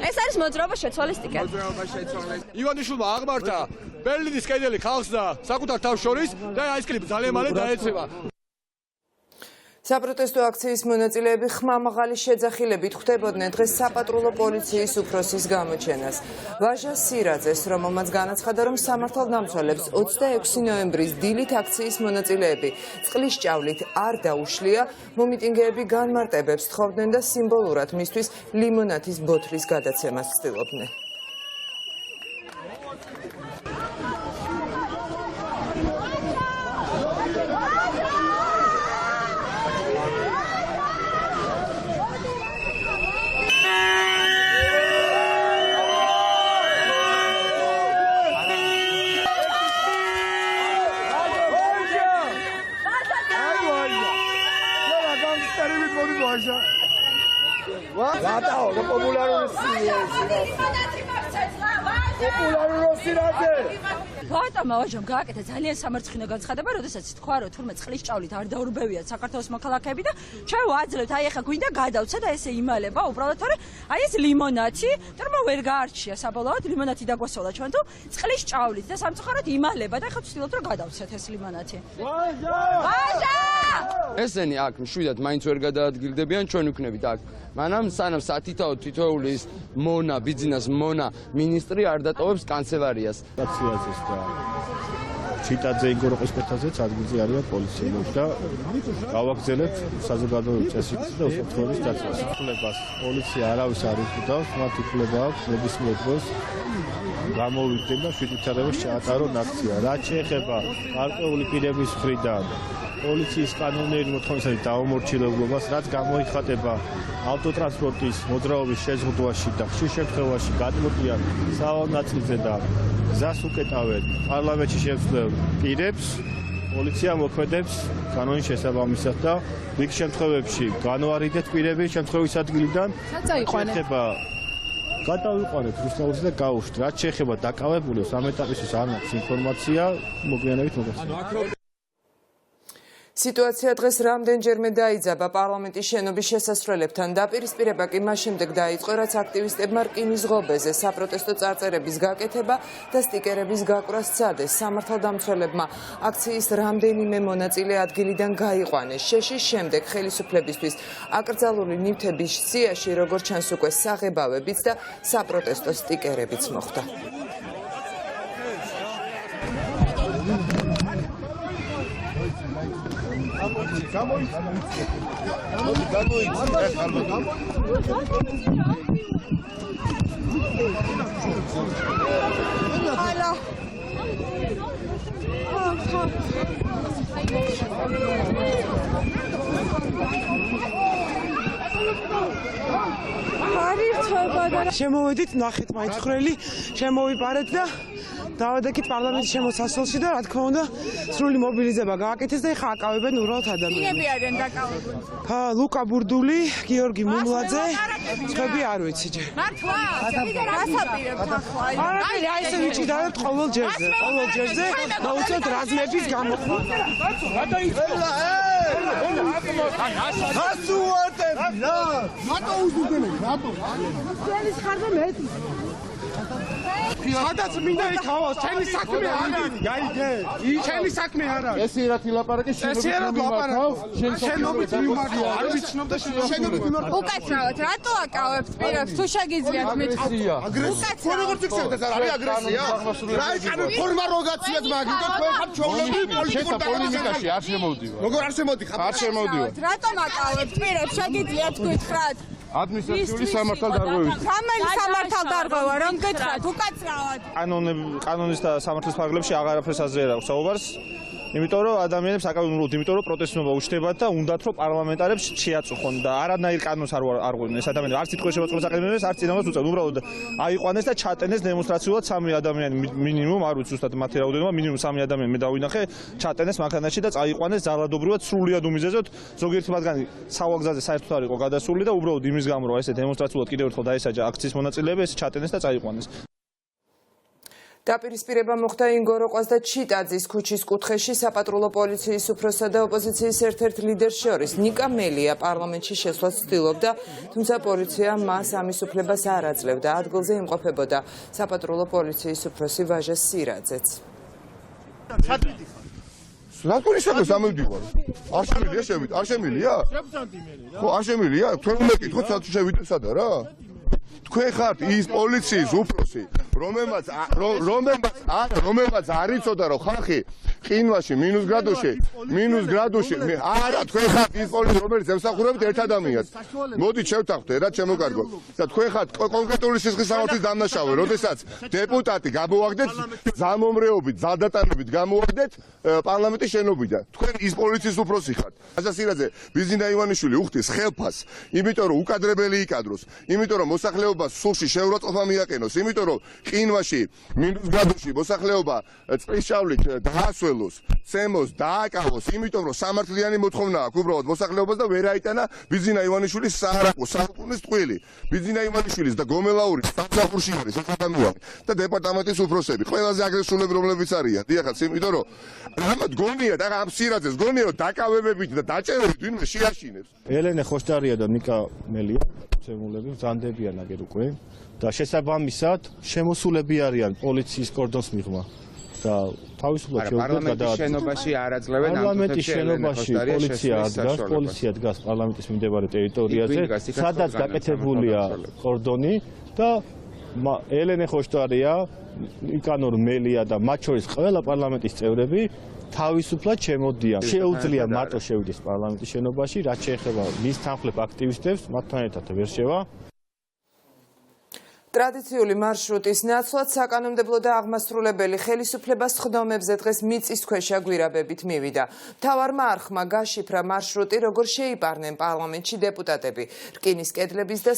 ეს არის მოძრაობა შეცვალეს სტიკერი. ივანიშვილმა აღმართა ბერლინის კედელი ხალხს და საკუთარ თავს შორის და აი ეს კლიპი ძალიან მალე დაეცემა. საპროტესტო აქციის მონაწილეები ხმამაღალი შეძახილებით ხვდებოდნენ დღეს საპატრულო პოლიციის უფროსის გამოჩენას. ვაჟა სირაძეს, რომელმაც განაცხადა, რომ სამართალდამცველებს 26 ნოემბრის დილით აქციის მონაწილეები წყლის ჭავლით არ დაუშლია, მომიტინგეები განმარტებებს თხოვდნენ და სიმბოლურად მისთვის ლიმონათის ბოთლის გადაცემას ცდილობდნენ. ბატონმა ვაჟამ გააკეთა ძალიან სამარცხინო განცხადება, როდესაც თქვა, რომ თურმე წყლის ჭავლით არ დაურბევიათ საქართველოს მოქალაქეები და ჩვენ ვაძლევთ, აი ახლა გვინდა გადავცე და ესე იმალება, უბრალოდ თორე აი ეს ლიმონათი, თურმე ვერ გაარჩია საბოლოოდ ლიმონათი დაგვასვლა ჩვენ თუ წყლის ჭავლით და სამწუხაროდ იმალება და ახლა ვცდილობთ რომ გადავცეთ ეს ლიმონათი. ვაჟა! ესენი აქ მშვიდად მაინც ვერ გადაადგილდებიან, ჩვენ ვიქნებით აქ. მანამ სანამ სათითაოდ თითოეული ის მონა, ბიძინას მონა მინისტრი არ დატოვებს კანცელარიას. აციაზეს და ჩიტაძე იგოროყის პერტაზეც ადგილზე არიან პოლიციელები და გავაგზავნებთ საზოგადოებრივ წესრიგს და უსაფრთხოების დაცვას. უფლებას პოლიცია არავის არ იკუთავს, მათ უფლება აქვს ნებისმიერ დროს გამოვიდნენ და შვიდითარებას ჩაატარონ აქცია. რაც შეეხება გარკვეული პირების მხრიდან პოლიციის კანონიერი მოთხოვნისათვის დაუმორჩილებლობას, რაც გამოიხატება ავტოტრანსპორტის მოძრაობის შეზღუდვაში და ხშირ შემთხვევაში გადმოდიან სავალ ნაწილზე და გზას უკეტავენ პარლამენტში შემცვლელ პირებს, პოლიცია მოქმედებს კანონის შესაბამისად და რიგ შემთხვევებში განვარიდეთ პირები შემთხვევის ადგილიდან. შეეხება გადავიყვანეთ რუსთაველზე და გავუშვით. რაც შეეხება დაკავებულებს ამ ეტაპისთვის არ მაქვს ინფორმაცია, მოგვიანებით მოგესალმებით. სიტუაცია დღეს რამდენჯერმე დაიძაბა პარლამენტის შენობის შესასვლელებთან. დაპირისპირება კი მას შემდეგ დაიწყო, რაც აქტივისტებმა რკინის ღობეზე საპროტესტო წარწერების გაკეთება და სტიკერების გაკვრა სცადეს. სამართალდამცველებმა აქციის რამდენიმე მონაწილე ადგილიდან გაიყვანეს. შეშის შემდეგ ხელისუფლებისთვის აკრძალული ნივთების სიაში, როგორც ჩანს, უკვე საღებავებიც და საპროტესტო სტიკერებიც მოხვდა. შემოვედით, ნახეთ მაინც ხრელი, შემოვიპარეთ და დავადექით პარლამენტის შემოსასვლელში და რა თქმა უნდა სრული მობილიზება გააკეთეს და ეხა აკავებენ უბრალოდ ადამიანებს. ვინები არიან დაკავებული? ლუკა ბურდული, გიორგი მუმლაძე, სხვები არ ვიცი ჯერ. მართლა? გასაპირებთ ახლა. არა, ესე ვიჭიდავთ ყოველ ჯერზე. ყოველ ჯერზე მოუწევთ რაზმების გამოხმა. რატო უზუგენებ? რატო? სადაც მინდა იქ ავას, ჩემი საქმე არ არის. გაიგე? ჩემი საქმე არ არის. ეს ერთად ლაპარაკი შენობით მიმართა. არ ვიცნობ და შენობით მიმართა. უკაცრავად, რატო აკავებთ პირებს? თუ შეგიძლიათ მითხრა. აგრესია. როგორ ფიქსირდეთ, ეს არის აგრესია? რა იკანო ფორმა როგაციათ მაგითო თქვენ ხართ ჩვეულებრივი პოლიტიკურ პოლემიკაში არ შემოვდივარ. როგორ არ შემოდიხარ? არ შემოვდივარ. რატომ აკავებთ პირებს? შეგიძლიათ გითხრათ. ადმინისტრაციული სამართალდარღვევით. რომელი სამართალდარღვევა, რომ გითხრათ, უკაცრავად. კანონის და სამართლის ფარგლებში აღარაფერს აზრი არ აქვს საუბარს. იმიტომ რომ ადამიანებს აკავებთ, იმიტომ რომ პროტესტობა უჩნდებათ და უნდათ რომ პარლამენტარებს შეაწუხონ და არანაირ კანონს არ ყვნენ ეს ადამიანები. არც თითქოს შემოწყობის აკადემიებს, არც წინამას უწევთ. უბრალოდ აიყვანეს და ჩატენეს დემონსტრაციულად 3 ადამიანი მინიმუმ, არ ვიცი ზუსტად მათი რაოდენობა, მინიმუმ 3 ადამიანი მე დავინახე, ჩატენეს მანქანაში და წაიყვანეს ძალადობრივად სრულიად უმიზეზოდ. ზოგიერთი მათგანი სავაგზაზე საერთოდ არ იყო გადასული და უბრალოდ იმის გამო რომ ესე დემონსტრაციულად კიდევ ერთხელ დაესაჯა აქციის მონაწილეები, ეს ჩატენეს და წაიყვანეს. დაპირისპირება მოხდა ინგოროყვას და ჩიტაძის ქუჩის კუთხეში საპატრულო პოლიციის უფროსსა და ოპოზიციის ერთ-ერთ ლიდერს შორის. ნიკა მელია პარლამენტში შესვლას ცდილობდა, თუმცა პოლიცია მას ამის უფლებას არ აძლევდა. ადგილზე იმყოფებოდა საპატრულო პოლიციის უფროსი ვაჟა სირაძეც. რატომ ისაა სამივდივარ? არ შემილია შევით? არ შემილია? ხო, არ შემილია? თქვენ უნდა გითხოთ სად შევიდეთ სადა რა? თქვენ ხართ ის პოლიციის უფროსი, რომელმაც არ იცოდა რომ ხალხი ყინვაში მინუს გრადუსში არა თქვენ ხართ ის პოლიცია რომელიც ემსახურებით ერთ ადამიანს. მოდით შევთანხმდეთ რა ჩემო კარგო. და თქვენ ხართ კონკრეტული სისხლის სამართლის დამნაშავე, როდესაც დეპუტატი გამოვაგდეთ ზამომრეობით, ზალდატანებით გამოვაგდეთ პარლამენტის შენობიდან. თქვენ ის პოლიციის უფროსი ხართ. ასასირაძე ბიზინა ივანიშვილი უხდის ხელფას, იმიტომ რომ უკადრებელი იკადროს, იმიტომ რომ მოსახლეობას სულში შეურაცხყოფა მიაყენოს, იმიტომ რომ ყინვაში მინუს გრადუსში მოსახლეობა წყლის ჭავლით დაასველოს, ცემოს, დააკავოს, იმიტომ რომ სამართლიანი მოთხოვნა აქვს უბრალოდ მოსახლეობას და ვერ აიტანა ბიზინა ივანიშვილის საარაყო საუკუნის ტყვილი. ბიზინა ივალიშვილის და გომელაურის სამსახურში არის ეს ადამიანი და დეპარტამენტის უფროსები, ყველაზე აგრესიულები რომლებიც არიან. დიახაც, იმიტომ რომ რამად გონია და ამ სირაძეს გონია რომ დაკავებებით და დაჭერებით ვინმე შეაშინებს. ელენე ხოშტარია და ნიკა მელია ცემულები მზანდებიან აგერ უკვე და შესაბამისად შემოსულები არიან პოლიციის კორდონს მიღმა და თავისუფლად შეუძლიათ გადაადგილონ. შენობაში არ აძლევენ პარლამენტის შენობაში პოლიცია დგას პარლამენტის მიმდებარე ტერიტორიაზე, სადაც გაკეთებულია კორდონი და ელენე ხოშტარია, ნიკანორ მელია და მათ შორის ყველა პარლამენტის წევრები თავისუფლად შემოდიან. შეუძლია მარტო შევიდეს პარლამენტის შენობაში, რაც შეეხება მის თანხმლებ აქტივისტებს, მათთან ერთად ვერ შევა. ტრადიციული მარშრუტის ნაცვლად საკანონმდებლო და აღმასრულებელი ხელისუფლებას ხდომებზე დღეს მიწისქვეშა გვირაბებით მივიდა. მთავარმა არხმა გაშიფრა მარშრუტი, როგორ შეიპარნენ პარლამენტში დეპუტატები. რკინის კედლების და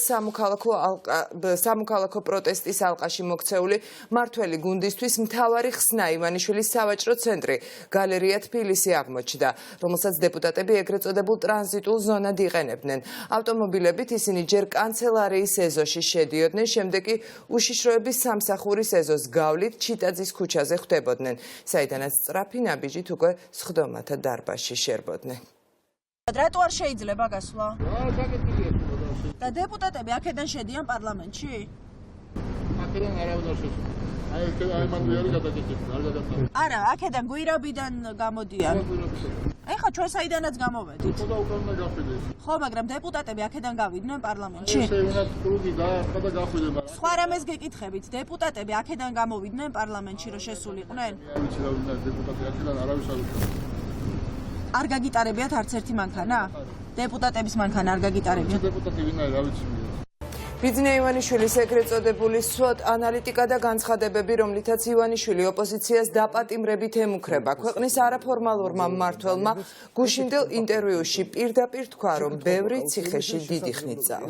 სამოქალაქო პროტესტის ალყაში მოქცეული მართველი გუნდისთვის მთავარი ხსნა ივანიშვილის სავაჭრო ცენტრი გალერეა თბილისი აღმოჩნდა, რომელსაც დეპუტატები ეგრეთ წოდებულ ტრანზიტულ ზონად იყენებდნენ. ავტომობილებით ისინი ჯერ კანცელარიის ეზოში შედიოდნენ, შემდეგ უშიშროების სამსახურის ეზოს გავლით ჩიტაძის ქუჩაზე ხვდებოდნენ, საიდანაც სწრაფი ნაბიჯით უკვე სხდომათა დარბაზში შერბოდნენ. რატო არ შეიძლება გასვლა? და დეპუტატები აქედან შედიან პარლამენტში? აქედან არავინ არ შედის. აი მან ვიარი გადაკეთებს, არ გადაკეთებს. არა, აქედან გვირაბიდან გამოდიან. ეხლა ჩვენ საიდანაც გამოვედით. ხო და უკანა გახვიდეს. ხო, მაგრამ დეპუტატები აქედან გავიდნენ პარლამენტში. ესე უნდა კრუგი გაახდა და გახვიდნენ. სხვა რამეს გეკითხებით, დეპუტატები აქედან გამოვიდნენ პარლამენტში რომ შესულიყვნენ? არ ვიცი რა უნდა დეპუტატი აქედან არავის არ უცხო. არ გაგიტარებიათ არც ერთი მანქანა? დეპუტატების მანქანა არ გაგიტარებიათ? დეპუტატი ვინ არის, რა ვიცი. ბიზინა ივანიშვილის ეგრეთ წოდებული SWOT ანალიტიკა და განცხადებები, რომლითაც ივანიშვილი ოპოზიციას დაპატიმრებით ემუქრება. ქვეყნის არაფორმალურმა მმართველმა გუშინდელ ინტერვიუში პირდაპირ თქვა, რომ ბევრი ციხეში დიდი ხნით წავა.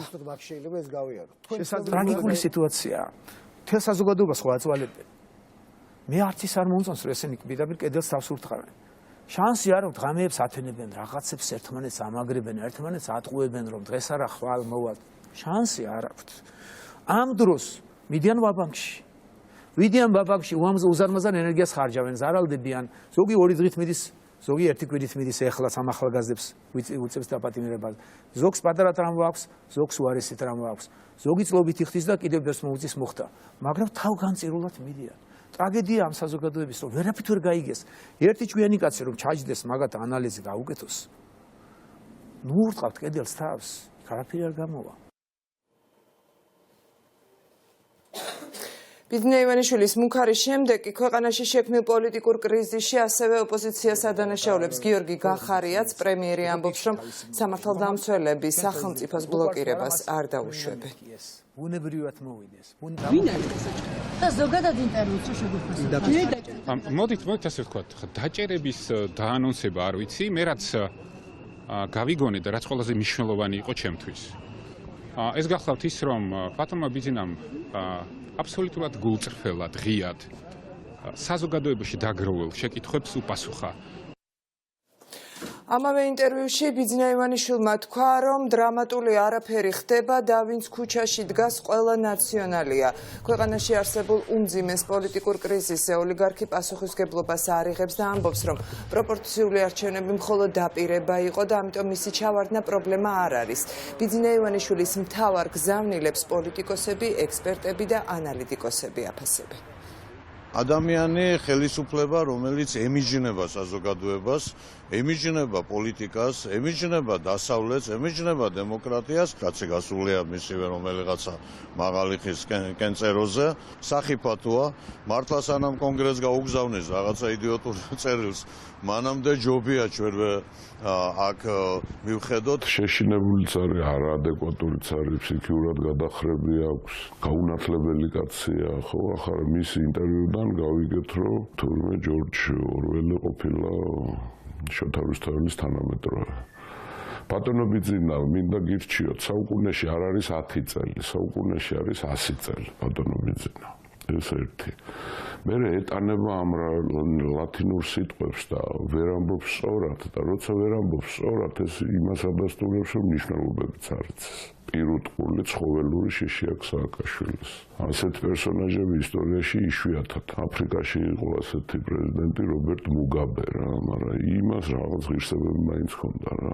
ტრაგიკული სიტუაციაა. მთელ საზოგადოებას ხო აწვალებენ. მე არც ის არ მომწონს, რომ ესენი პირდაპირ კედელს თავს ურტყავენ. შანსი არ აქვს, ღამეებს ათენებენ, რაღაცებს ერთმანეთს ამაგრებენ, ერთმანეთს ატყუებენ, რომ დღეს არა ხვალ მოვა. შანსი არ აქვს. ამ დროს მიდიან ვაბანკში უზარმაზარ ენერგიას ხარჯავენ, ზარალდებიან. ზოგი 2 დღით მიდის ზოგი ერთი კვირით მიდის ეხლა სამ ახალგაზრდებს უწევს დაპატიმრებას. ზოგს პატარა ტრამვა აქვს, ზოგს უარესი ტრამვა აქვს. ზოგი წლობით იხდის და კიდევ ბევრს მოუწის მოხდა. მაგრამ თავგანწირულად მიდიან. ტრაგედია ამ საზოგადოების რომ ვერაფრით ვერ გაიგეს. ერთი ჭკვიანი კაცი რომ ჩაჯდეს მაგათ ანალიზი გაუკეთოს. ნუ ურტყავთ კედელს თავს, არაფერი არ გამოვა. ბიძინა ივანიშვილის მუქარის შემდეგ კი ქვეყანაში შექმნილ პოლიტიკურ კრიზისში ასევე ოპოზიციას ადანაშაულებს. გიორგი გახარიაც პრემიერი ამბობს, რომ სამართალდამცველები სახელმწიფოს ბლოკირებას არ დაუშვებენ. ბუნებრივად მოვიდეს. და ზოგადად ინტერვიუში შეგვიყვეს. მოდით ასე ვთქვათ, დაჭერების დაანონსება არ ვიცი, მე რაც გავიგონე და რაც ყველაზე მნიშვნელოვანი იყო ჩემთვის. ეს გახლავთ ის, რომ ბატონმა ბიძინამ აბსოლუტურად გულწრფელად, ღიად საზოგადოებაში დაგროვილ შეკითხვებს უპასუხა. ამავე ინტერვიუში ბიძინა ივანიშვილმა თქვა, რომ დრამატული არაფერი ხდება და ვინც ქუჩაში დგას, ყველა ნაციონალია. ქვეყანაში არსებულ უმძიმეს პოლიტიკურ კრიზისზე ოლიგარქი პასუხისმგებლობას არ იღებს და ამბობს, რომ პროპორციული არჩევნები მხოლოდ დაპირება იყო და ამიტომ მისი ჩავარდნა პრობლემა არ არის. ბიძინა ივანიშვილის მთავარ გზავნილებს პოლიტიკოსები, ექსპერტები და ანალიტიკოსები აფასებენ. ადამიანი ხელისუფლება, რომელიც ემიჯნება საზოგადოებას, ემიჯნება პოლიტიკას, ემიჯნება დასავლეთს, ემიჯნება დემოკრატიას, კაცი გასულია მისივე რომელიღაცა მაღალი ხის კენწეროზე, სახიფათოა, მართლა სანამ კონგრესს გაუგზავნის რაღაცა იდიოტურ წერილს, მანამდე ჯობია ჩვენ აქ მივხედოთ. შეშინებულიც არის, არაადეკვატურიც არის, ფსიქიურად გადახრები აქვს, გაუნათლებელი კაცია, ხო, ახლა მისი ინტერვიუდან გავიგეთ, რომ თურმე ჯორჯ ორველი ყოფილა შოთა რუსთაველის თანამედროვე. ბატონო ბიძინა, მინდა გირჩიოთ, საუკუნეში არ არის 10 წელი, საუკუნეში არის 100 წელი, ბატონო ბიძინა. ეს ერთი. მე ეტანება ამ ლათინურ სიტყვებს და ვერ ამბობს სწორად და როცა ვერ ამბობს სწორად, ეს იმას ადასტურებს, რომ მნიშვნელობებიც არ იცის. პირუტყული ცხოველური შიში აქვს სააკაშვილის. ასეთ პერსონაჟები ისტორიაში იშვიათად. აფრიკაში იყო ასეთი პრეზიდენტი რობერტ მუგაბე რა, მაგრამ იმას რაღაც ღირსებები მაინც ჰქონდა რა.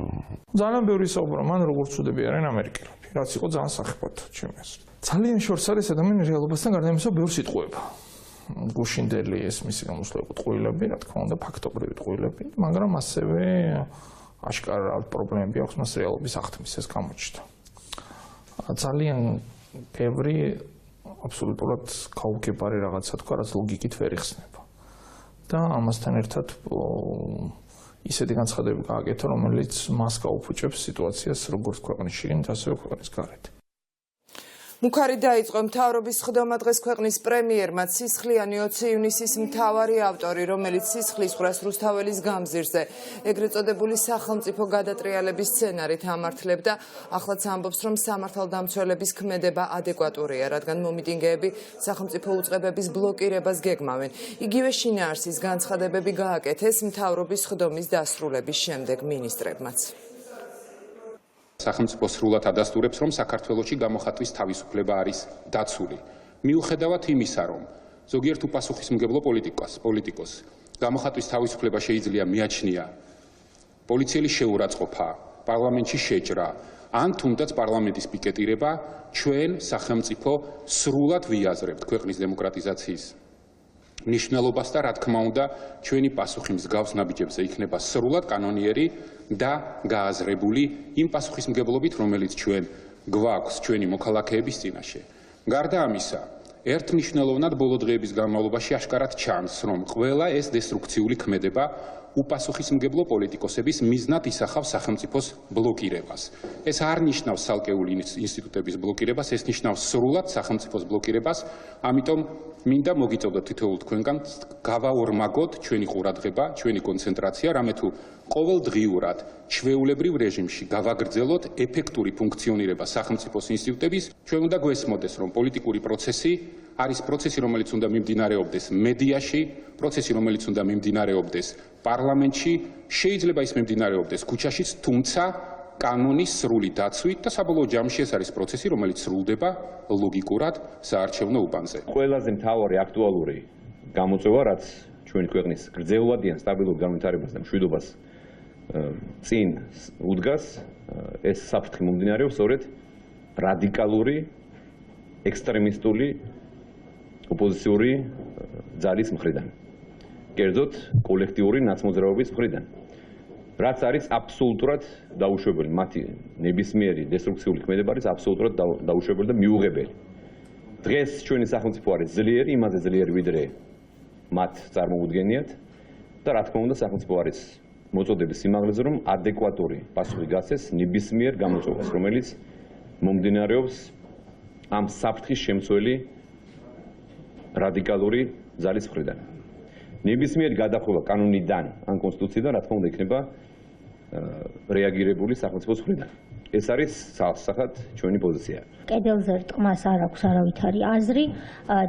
ძალიან ბევრი საუბრო, მან როგორც ვწოდები არიან ამერიკელები, რაც იყო ძალიან სახიფათო ჩემი აზრით. ძალიან შორს არის ადამიანის რეალობასთან გარდა იმისა, ბევრი სიტყვება. გუშინდელი ეს მისი გამოსვლა იყო ტყუილები, რა თქმა უნდა, ფაქტობრივი ტყუილები, მაგრამ ასევე აშკარად პრობლემები აქვს მას რეალობის აღთმის, ეს გამოჩნდა. ძალიან ბევრი აბსოლუტურად გაუგებარი რაღაცა თქვა, რაც ლოგიკით ვერ იხსნება. და ამასთან ერთად ისეთი განცხადებები გააკეთა, რომელიც მას გაუფუჭებს სიტუაციას როგორც ქვეყნის შიგნით, ასევე ქვეყნის გარეთ. მუქარი დაიწყო მთავრობის სხდომა დღეს ქვეყნის პრემიერმა სისხლიანი 20 ივნისის მთავარი ავტორი, რომელიც სისხლის ყრას რუსთაველის გამზირზე ეგრეთ წოდებული სახელმწიფო გადატრიალების სცენარით ამართლებდა. ახლაც ამბობს, რომ სამართალდამცველების ქმედება ადეკვატურია, რადგან მომიტინგეები სახელმწიფო უწყებების ბლოკირებას გეგმავენ. იგივე შინაარსის განცხადებები გააკეთეს მთავრობის სხდომის დასრულების შემდეგ მინისტრებმაც. სახელმწიფო სრულად ადასტურებს, რომ საქართველოში გამოხატვის თავისუფლება არის დაცული. მიუხედავად იმისა, რომ ზოგიერთ უპასუხისმგებლო პოლიტიკოს გამოხატვის თავისუფლება შეიძლება მიაჩნია პოლიციელი შეურაცხყოფა, პარლამენტში შეჭრა, ან თუნდაც პარლამენტის პიკეტირება, ჩვენ სახელმწიფო სრულად ვიაზრებთ ქვეყნის დემოკრატიზაციის მნიშვნელობას და რა თქმა უნდა, ჩვენი პასუხი მსგავს ნაბიჯებზე იქნება სრულად კანონიერი და გააზრებული იმ პასუხისმგებლობით, რომელიც ჩვენ გვაქვს ჩვენი მოქალაქეების წინაშე. გარდა ამისა, ერთმნიშვნელოვნად ბოლო დღეების განმავლობაში აშკარად ჩანს, რომ ყველა ეს დესტრუქციული ქმედება უპასუხისმგებლო პოლიტიკოსების მიზნად ისახავს სახელმწიფოს ბლოკირებას. ეს არ ნიშნავს ცალკეული ინსტიტუტების ბლოკირებას, ეს ნიშნავს სრულად სახელმწიფოს ბლოკირებას, ამიტომ მინდა მოგიწოდოთ თითოეულ თქვენგან გავაორმაგოთ ჩვენი ყურადღება, ჩვენი კონცენტრაცია, რამე თუ ყოველდღიურად ჩვეულებრივ რეჟიმში გავაგრძელოთ ეფექტური ფუნქციონირება სახელმწიფოს ინსტიტუტების, ჩვენ უნდა გვესმოდეს, რომ პოლიტიკური პროცესი არის პროცესი, რომელიც უნდა მიმდინარეობდეს მედიაში, პროცესი, რომელიც უნდა მიმდინარეობდეს პარლამენტში, შეიძლება ის მიმდინარეობდეს ქუჩაშიც, თუმცა კანონის სრული დაცვით და საბოლოო ჯამში ეს არის პროცესი, რომელიც სრულდება ლოგიკურად საარჩევნო უბანზე. ყველაზე მთავარი აქტუალური გამოწვევა, რაც ჩვენი ქვეყნის გრძელვადიან სტაბილურ განვითარებას და მშვიდობას წინ უდგას, ეს საფრთხე მომდინარეობს სწორედ რადიკალური, ექსტრემისტული ოპოზიციური ძალის მხრიდან. კერძოდ კოლექტიური ნაცმოძრაობის მხრიდან. რაც არის აბსოლუტურად დაუშვებელი, მათი ნებისმიერი დესტრუქციული ქმედება არის აბსოლუტურად დაუშვებელი და მიუღებელი. დღეს ჩვენი სახელმწიფო არის ძლიერი, იმაზე ძლიერი ვიდრე მათ წარმოუდგენიათ და რა თქმა უნდა სახელმწიფო არის მოწოდების სიმაღლეზე, რომ ადეკვატური პასუხი გასცეს ნებისმიერ გამოწვევას, რომელიც მომდინარეობს ამ საფრთხის შემცველი რადიკალური ძალის მხრიდან. ნებისმიერი გადახრება კანონიდან ან კონსტიტუციიდან, რა თქმა უნდა, იქნება რეაგირებული სახელმწიფოს მხრიდან. ეს არის სასახად ჩვენი პოზიცია. კედელზე რტყმას არ აქვს არავითარი აზრი,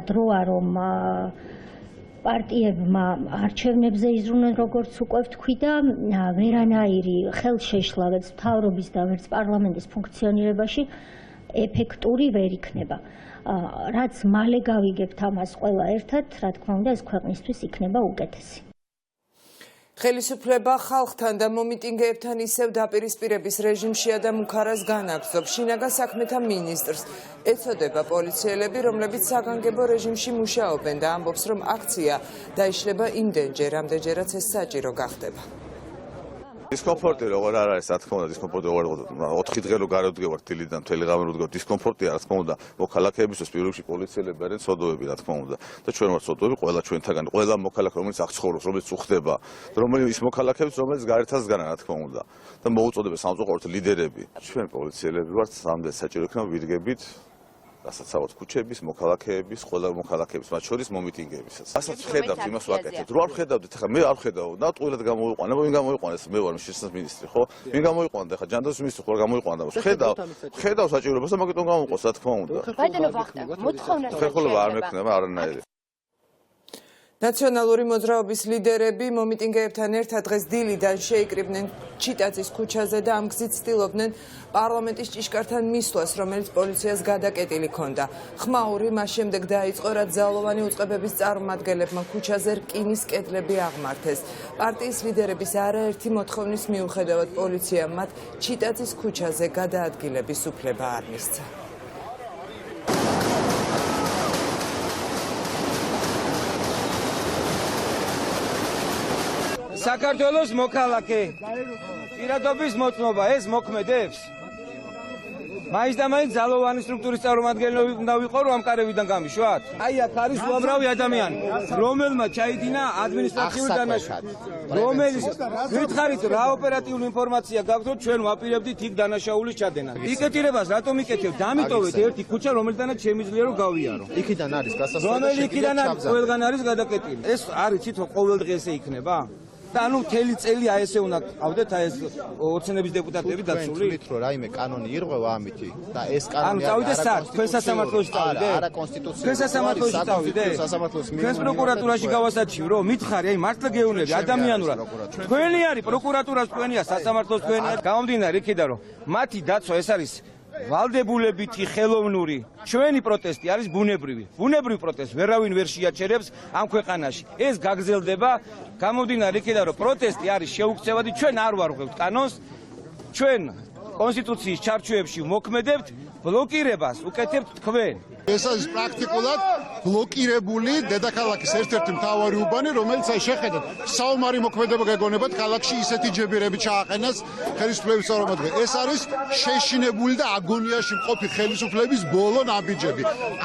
დროა რომ პარტიებმა არჩევნებზე იზრუნონ, როგორც უკვე ვთქვი და ვერანაირი ხელშეშლა ვერც მთავრობის და ვერც პარლამენტის ფუნქციონირებაში ეფექტური ვერ იქნება. რაც მალე გავიგებთ ამას ყველა ერთად, რა თქმა უნდა, ეს ქვეყნისთვის იქნება უკეთესი. ხელისუფლება ხალხთან და მომიტინგეებთან ისევ დაპირისპირების რეჟიმშია და მუქარას განაგრძობს. შინაგან საქმეთა მინისტრს ეწოდება პოლიციელები, რომლებიც საგანგებო რეჟიმში მუშაობენ და ამბობს, რომ აქცია დაიშლება იმდენჯერ, რამდენჯერაც ეს საჭირო გახდება. დისკომფორტი როგორ არ არის, რა თქმა უნდა, დისკომფორტი როგორ 4 დღე რო გარევდგევართ დილიდან მთელი ღამე რო ვდგავ, დისკომფორტია, რა თქმა უნდა, მოქალაქეებისთვის პირველ რიგში პოლიციელები არიან სოდოები, რა თქმა უნდა. და ჩვენ ვართ სოდოები, ყველა ჩვენთაგანი, ყველა მოქალაქე, რომელიც აქ ცხოვრობს, რომელიც უხდება, რომელიც ის მოქალაქეებს, რომელიც გარეთასგანაა, რა თქმა უნდა. და მოუწოდებენ სამწუხაროდ ლიდერები. ჩვენ პოლიციელები ვართ, სამდე საჭირო იქნება ვიდგებით ასაცავთ ქუჩების, მოქალაქეების, ყველა მოქალაქეების, მათ შორის მომიტინგეებისაც. ასაც ვხედავთ, იმას ვაკეთებთ. რო არ ვხედავდით, ახლა მე არ ვხედავ და ტყუილად გამოვიყვანა, ვინ გამოვიყვანეს? მე ვარ შინაგან მინისტრი, ხო? ვინ გამოვიყვანდა? ახლა ჯანდაცვის მინისტრი ხო გამოვიყვანდა? ვხედავ საჭიროებას და მაგიტომ გამოვყოს, რა თქმა უნდა. ბატონო ვახტანგ, მოთხოვნა ხელხოლება არ მექნება არანაირი. ნაციონალური მოძრაობის ლიდერები მომიტინგეებთან ერთად დღეს დილიდან შეიკრიბნენ ჩიტაძის ქუჩაზე და ამ გზით ცდილობდნენ პარლამენტის ჭიშკართან მისვლას, რომელიც პოლიციას გადაკეტილი ჰქონდა. ხმაური მას შემდეგ დაიწყო, რაც ძალოვანი უწყებების წარმომადგენლებმა ქუჩაზე რკინის კედლები აღმართეს. პარტიის ლიდერების არაერთი მოთხოვნის მიუხედავად პოლიციამ მათ ჩიტაძის ქუჩაზე გადაადგილების უფლება არ მისცა. საქართველოს მოქალაქე პირადობის მოწმობა ეს მოქმედებს? მაინც და მაინც ძალოვანი სტრუქტურის წარმომადგენლები უნდა ვიყო, რომ ამ კარებიდან გამიშვათ? აი აქ არის უამრავი ადამიანი, რომელმაც ჩაიდინა ადმინისტრაციული დანაშაული, რომელიც ვითხარით რა ოპერატიული ინფორმაცია გაქვთ, რომ ჩვენ ვაპირებდით იქ დანაშაულის ჩადენას. იკეტირებას რატომ იკეთებთ? დამიტოვეთ ერთი ქუჩა, რომელთანაც შემიძლია რომ გავიარო. იქიდან არის გასასვლელი. რომელი იქიდან არის? ყველგან არის გადაკეტილი. ეს არის თვითონ ყოველ დღე ესე იქნება? და ანუ მთელი წელი აი ესე უნდა ყავდეთ აი ეს ოცნების დეპუტატები დაცული. თვით რომ რაიმე კანონი ირღვევა ამითი და ეს კანონი ანუ წავიდე სად? თქვენ სასამართლოში წავიდე? არა კონსტიტუციაში. თქვენ სასამართლოში წავიდე? თქვენ პროკურატურაში გავასაჩიო რომ მითხარი აი მართლა გეუნები ადამიანურად. თქვენი არის პროკურატურას თქვენია, სასამართლოს თქვენია. გამომდინარე იქიდან რომ მათი დაცვა ეს არის ვალდებულებითი ხელოვნური. ჩვენი პროტესტი არის ბუნებრივი. ბუნებრივი პროტესტი ვერავინ ვერ შეაჩერებს ამ ქვეყანაში. ეს გაგრძელდება გამომდინარე იქიდან რომ პროტესტი არის შეუქცევადი. ჩვენ არ ვარღვევთ კანონს. ჩვენ კონსტიტუციის ჩარჩოებში მოქმედებთ, ბლოკირებას უკეთებთ თქვენ. ეს არის პრაქტიკულად ბლოკირებული დედაქალაქის ერთ-ერთი მთავარი უბანი, რომელიც აი შეხედათ, საომარი მოქმედება გეგონებათ ქალაქში ისეთი ჯებირები ჩააყენას ხელისუფლების წარმომადგენლებს. ეს არის შეშინებული და აგონიაში მყოფი ხელისუფლების ბოლო ნაბიჯები.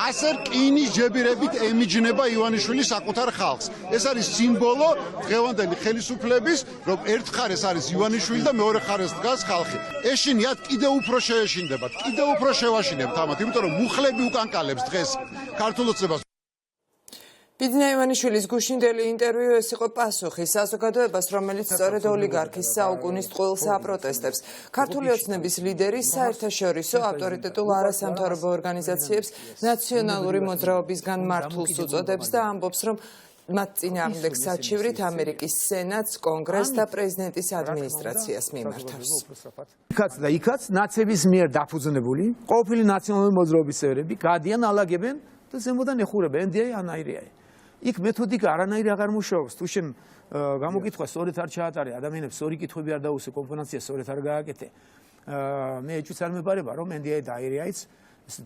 ასე რკინის ჯებირებით ემიჯნება ივანიშვილი საკუთარ ხალხს. ეს არის სიმბოლო დღევანდელი ხელისუფლების, რომ ერთ მხარეს არის ივანიშვილი და მეორე მხარეს დგას ხალხი. ეშინიათ კიდევ უფრო შეეშინდებათ, კიდევ უფრო შევაშინებთ ამათ, იმიტომ რომ მუხლები უკანკალებს დღეს ქართულ ოცნებას. ბიძინა ივანიშვილის გუშინდელი ინტერვიუ ეს იყო პასუხი საზოგადოებას, რომელიც სწორედ ოლიგარქის საუკუნის ტყუილს აპროტესტებს. ქართული ოცნების ლიდერი საერთაშორისო ავტორიტეტულ არასამთავრობო ორგანიზაციებს ნაციონალური მოძრაობისგან მართულს უწოდებს და ამბობს, რომ მათ წინააღმდეგ საჩივრით ამერიკის სენატს, კონგრესს და პრეზიდენტის ადმინისტრაციას მიმართავს. იქაც და იქაც ნაცების მიერ დაფუძნებული ყოფილი ნაციონალური მოძრაობის წევრები გადიან ალაგებენ და ზემოდან ეხურებენ NDI ანაირიაი. იქ მეთოდიკა არანაირი აღარ მუშაობს. თუ შენ გამოკითხვა სწორედ არ ჩაატარე, ადამიანებს სწორი კითხვები არ დაუსე, კონფერენცია სწორედ არ გააკეთე. მე ეჭვიც არ მეპარება, რომ NDI და IRI-ც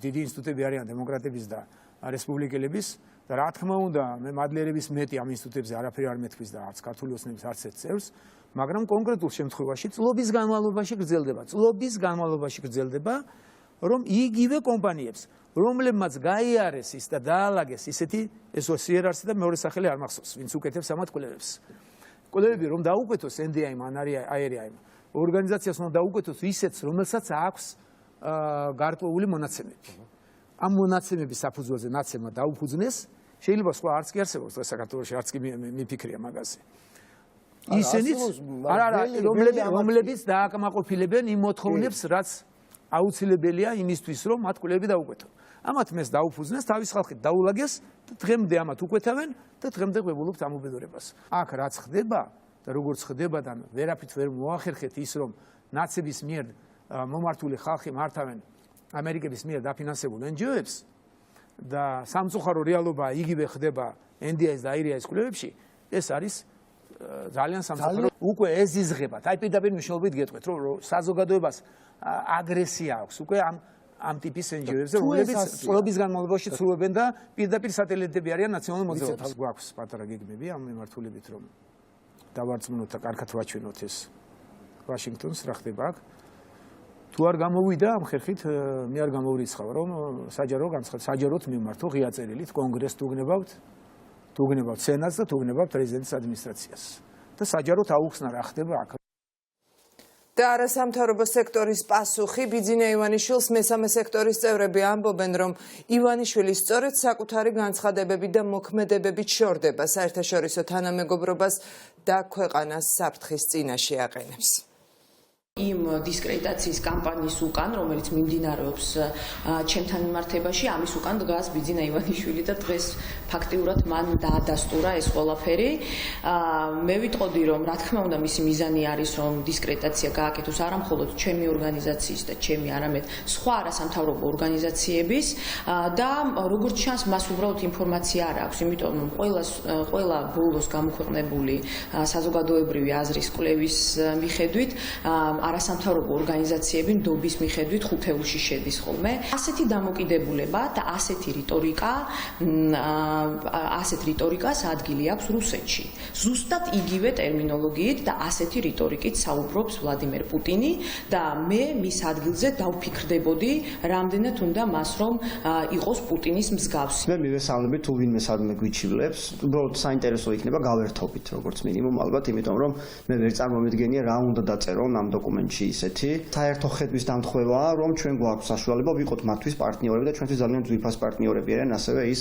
დიდი ინსტიტუტები არიან დემოკრატების და რესპუბლიკელების და რა თქმა უნდა, მე მადლიერების მეტი ამ ინსტიტუტებზე არაფერი არ მეთქვის და არც ქართული ოცნების არც ერთ წევრს, მაგრამ კონკრეტულ შემთხვევაში წლობის განმავლობაში გრძელდება, რომ იგივე კომპანიებს, რომლებმაც გაიარეს ის და დაალაგეს ისეთი SOCR-ს და მეორე სახელი არ მახსოვს, ვინც უკეთებს ამათ კვლევებს. კვლევები რომ დაუკვეთოს NDI-მ ან IRI-მ, ორგანიზაციას უნდა დაუკვეთოს ისეთს, რომელსაც აქვს გარკვეული მონაცემები. ამ მონაცემების საფუძველზე ნაცემად დაუფუძნეს, შეიძლება სხვა არც კი არსებობს საქართველოში, არც კი მიფიქრია მაგაზე. ისინიც რომლებიც დააკმაყოფილებენ იმ მოთხოვნებს, რაც აუცილებელია იმისთვის, რომ მათ კვლევები დაუკვეთონ. ამათ მეს დაუფუძნეს, თავის ხალხით დაულაგეს და დღემდე ამათ უკვეთავენ და დღემდე ღვებულობთ ამ უბედურებას. აქ რაც ხდება და როგორც ხდება და ვერაფრით ვერ მოახერხეთ ის, რომ ნაცების მიერ მომართული ხალხი მართავენ ამერიკების მიერ დაფინანსებულ NGO-ებს და სამწუხარო რეალობა იგივე ხდება NDI-ს და IRI-ს კვლევებში, ეს არის ძალიან სამწუხარო. უკვე ეზიზღებათ. აი პირდაპირ მნიშვნელობით გეტყვით, რომ საზოგადოებას აგრესია აქვს უკვე ამ ტიპის NGO-ებზე, რომლებიც წლების განმავლობაში ცდილობენ და პირდაპირ სატელიტები არიან ნაციონალურ მოძრაობას. გვაქვს პატარა გეგმები ამ მიმართულებით, რომ დავარწმუნოთ და კარგად ვაჩვენოთ ეს ვაშინგტონს, რა ხდება აქ. თუ არ გამოვიდა ამ ხერხით, მე არ გამოვრიცხავ, რომ საჯაროდ მიმართო ღია წერილით კონგრესს თუ გნებავთ სენატს და თუ გნებავთ პრეზიდენტის ადმინისტრაციას. და საჯაროდ აუხსნა რა ხდება აქ. და არასამთავრობო სექტორის პასუხი ბიძინა ივანიშვილს მესამე სექტორის წევრები ამბობენ, რომ ივანიშვილი სწორედ საკუთარი განცხადებები და მოქმედებებით შორდება საერთაშორისო თანამეგობრობას და ქვეყანას საფრთხის წინაშე აყენებს. იმ დისკრედიტაციის კამპანიის უკან, რომელიც მიმდინარეობს ჩემთან მიმართებაში, ამის უკან დგას ბიძინა ივანიშვილი და დღეს ფაქტიურად მან დაადასტურა ეს ყველაფერი. მე ვიტყოდი, რომ რა თქმა უნდა მისი მიზანი არის, რომ დისკრედიტაცია გააკეთოს არა მხოლოდ ჩემი ორგანიზაციის და ჩემი, არამედ სხვა არასამთავრობო ორგანიზაციების და როგორც ჩანს, მას უბრალოდ ინფორმაცია არ აქვს, იმიტომ რომ ყველა ბოლოს გამოქვეყნებული საზოგადოებრივი აზრის კვლევის მიხედვით არასამთავრობო ორგანიზაციები ნდობის მიხედვით ხუთეულში შედის ხოლმე. ასეთი დამოკიდებულება და ასეთი რიტორიკას ადგილი აქვს რუსეთში. ზუსტად იგივე ტერმინოლოგიით და ასეთი რიტორიკით საუბრობს ვლადიმერ პუტინი და მე მის ადგილზე დავფიქრდებოდი, რამდენად უნდა მას რომ იყოს პუტინის მსგავსი. მე მივესალმები თუ ვინმე სადმე გვიჩივლებს, უბრალოდ საინტერესო იქნება გავერთობით როგორც მინიმუმ ალბათ, იმიტომ რომ მე ვერ წარმომიდგენია რა უნდა დაწერონ ამ დოკუმენტში ისეთი. საერთო ხედვის დამთხევაა, რომ ჩვენ გვაქვს საშუალება ვიყოთ მათთვის პარტნიორები და ჩვენთვის ძალიან ძვირფას პარტნიორები არიან, ასევე ის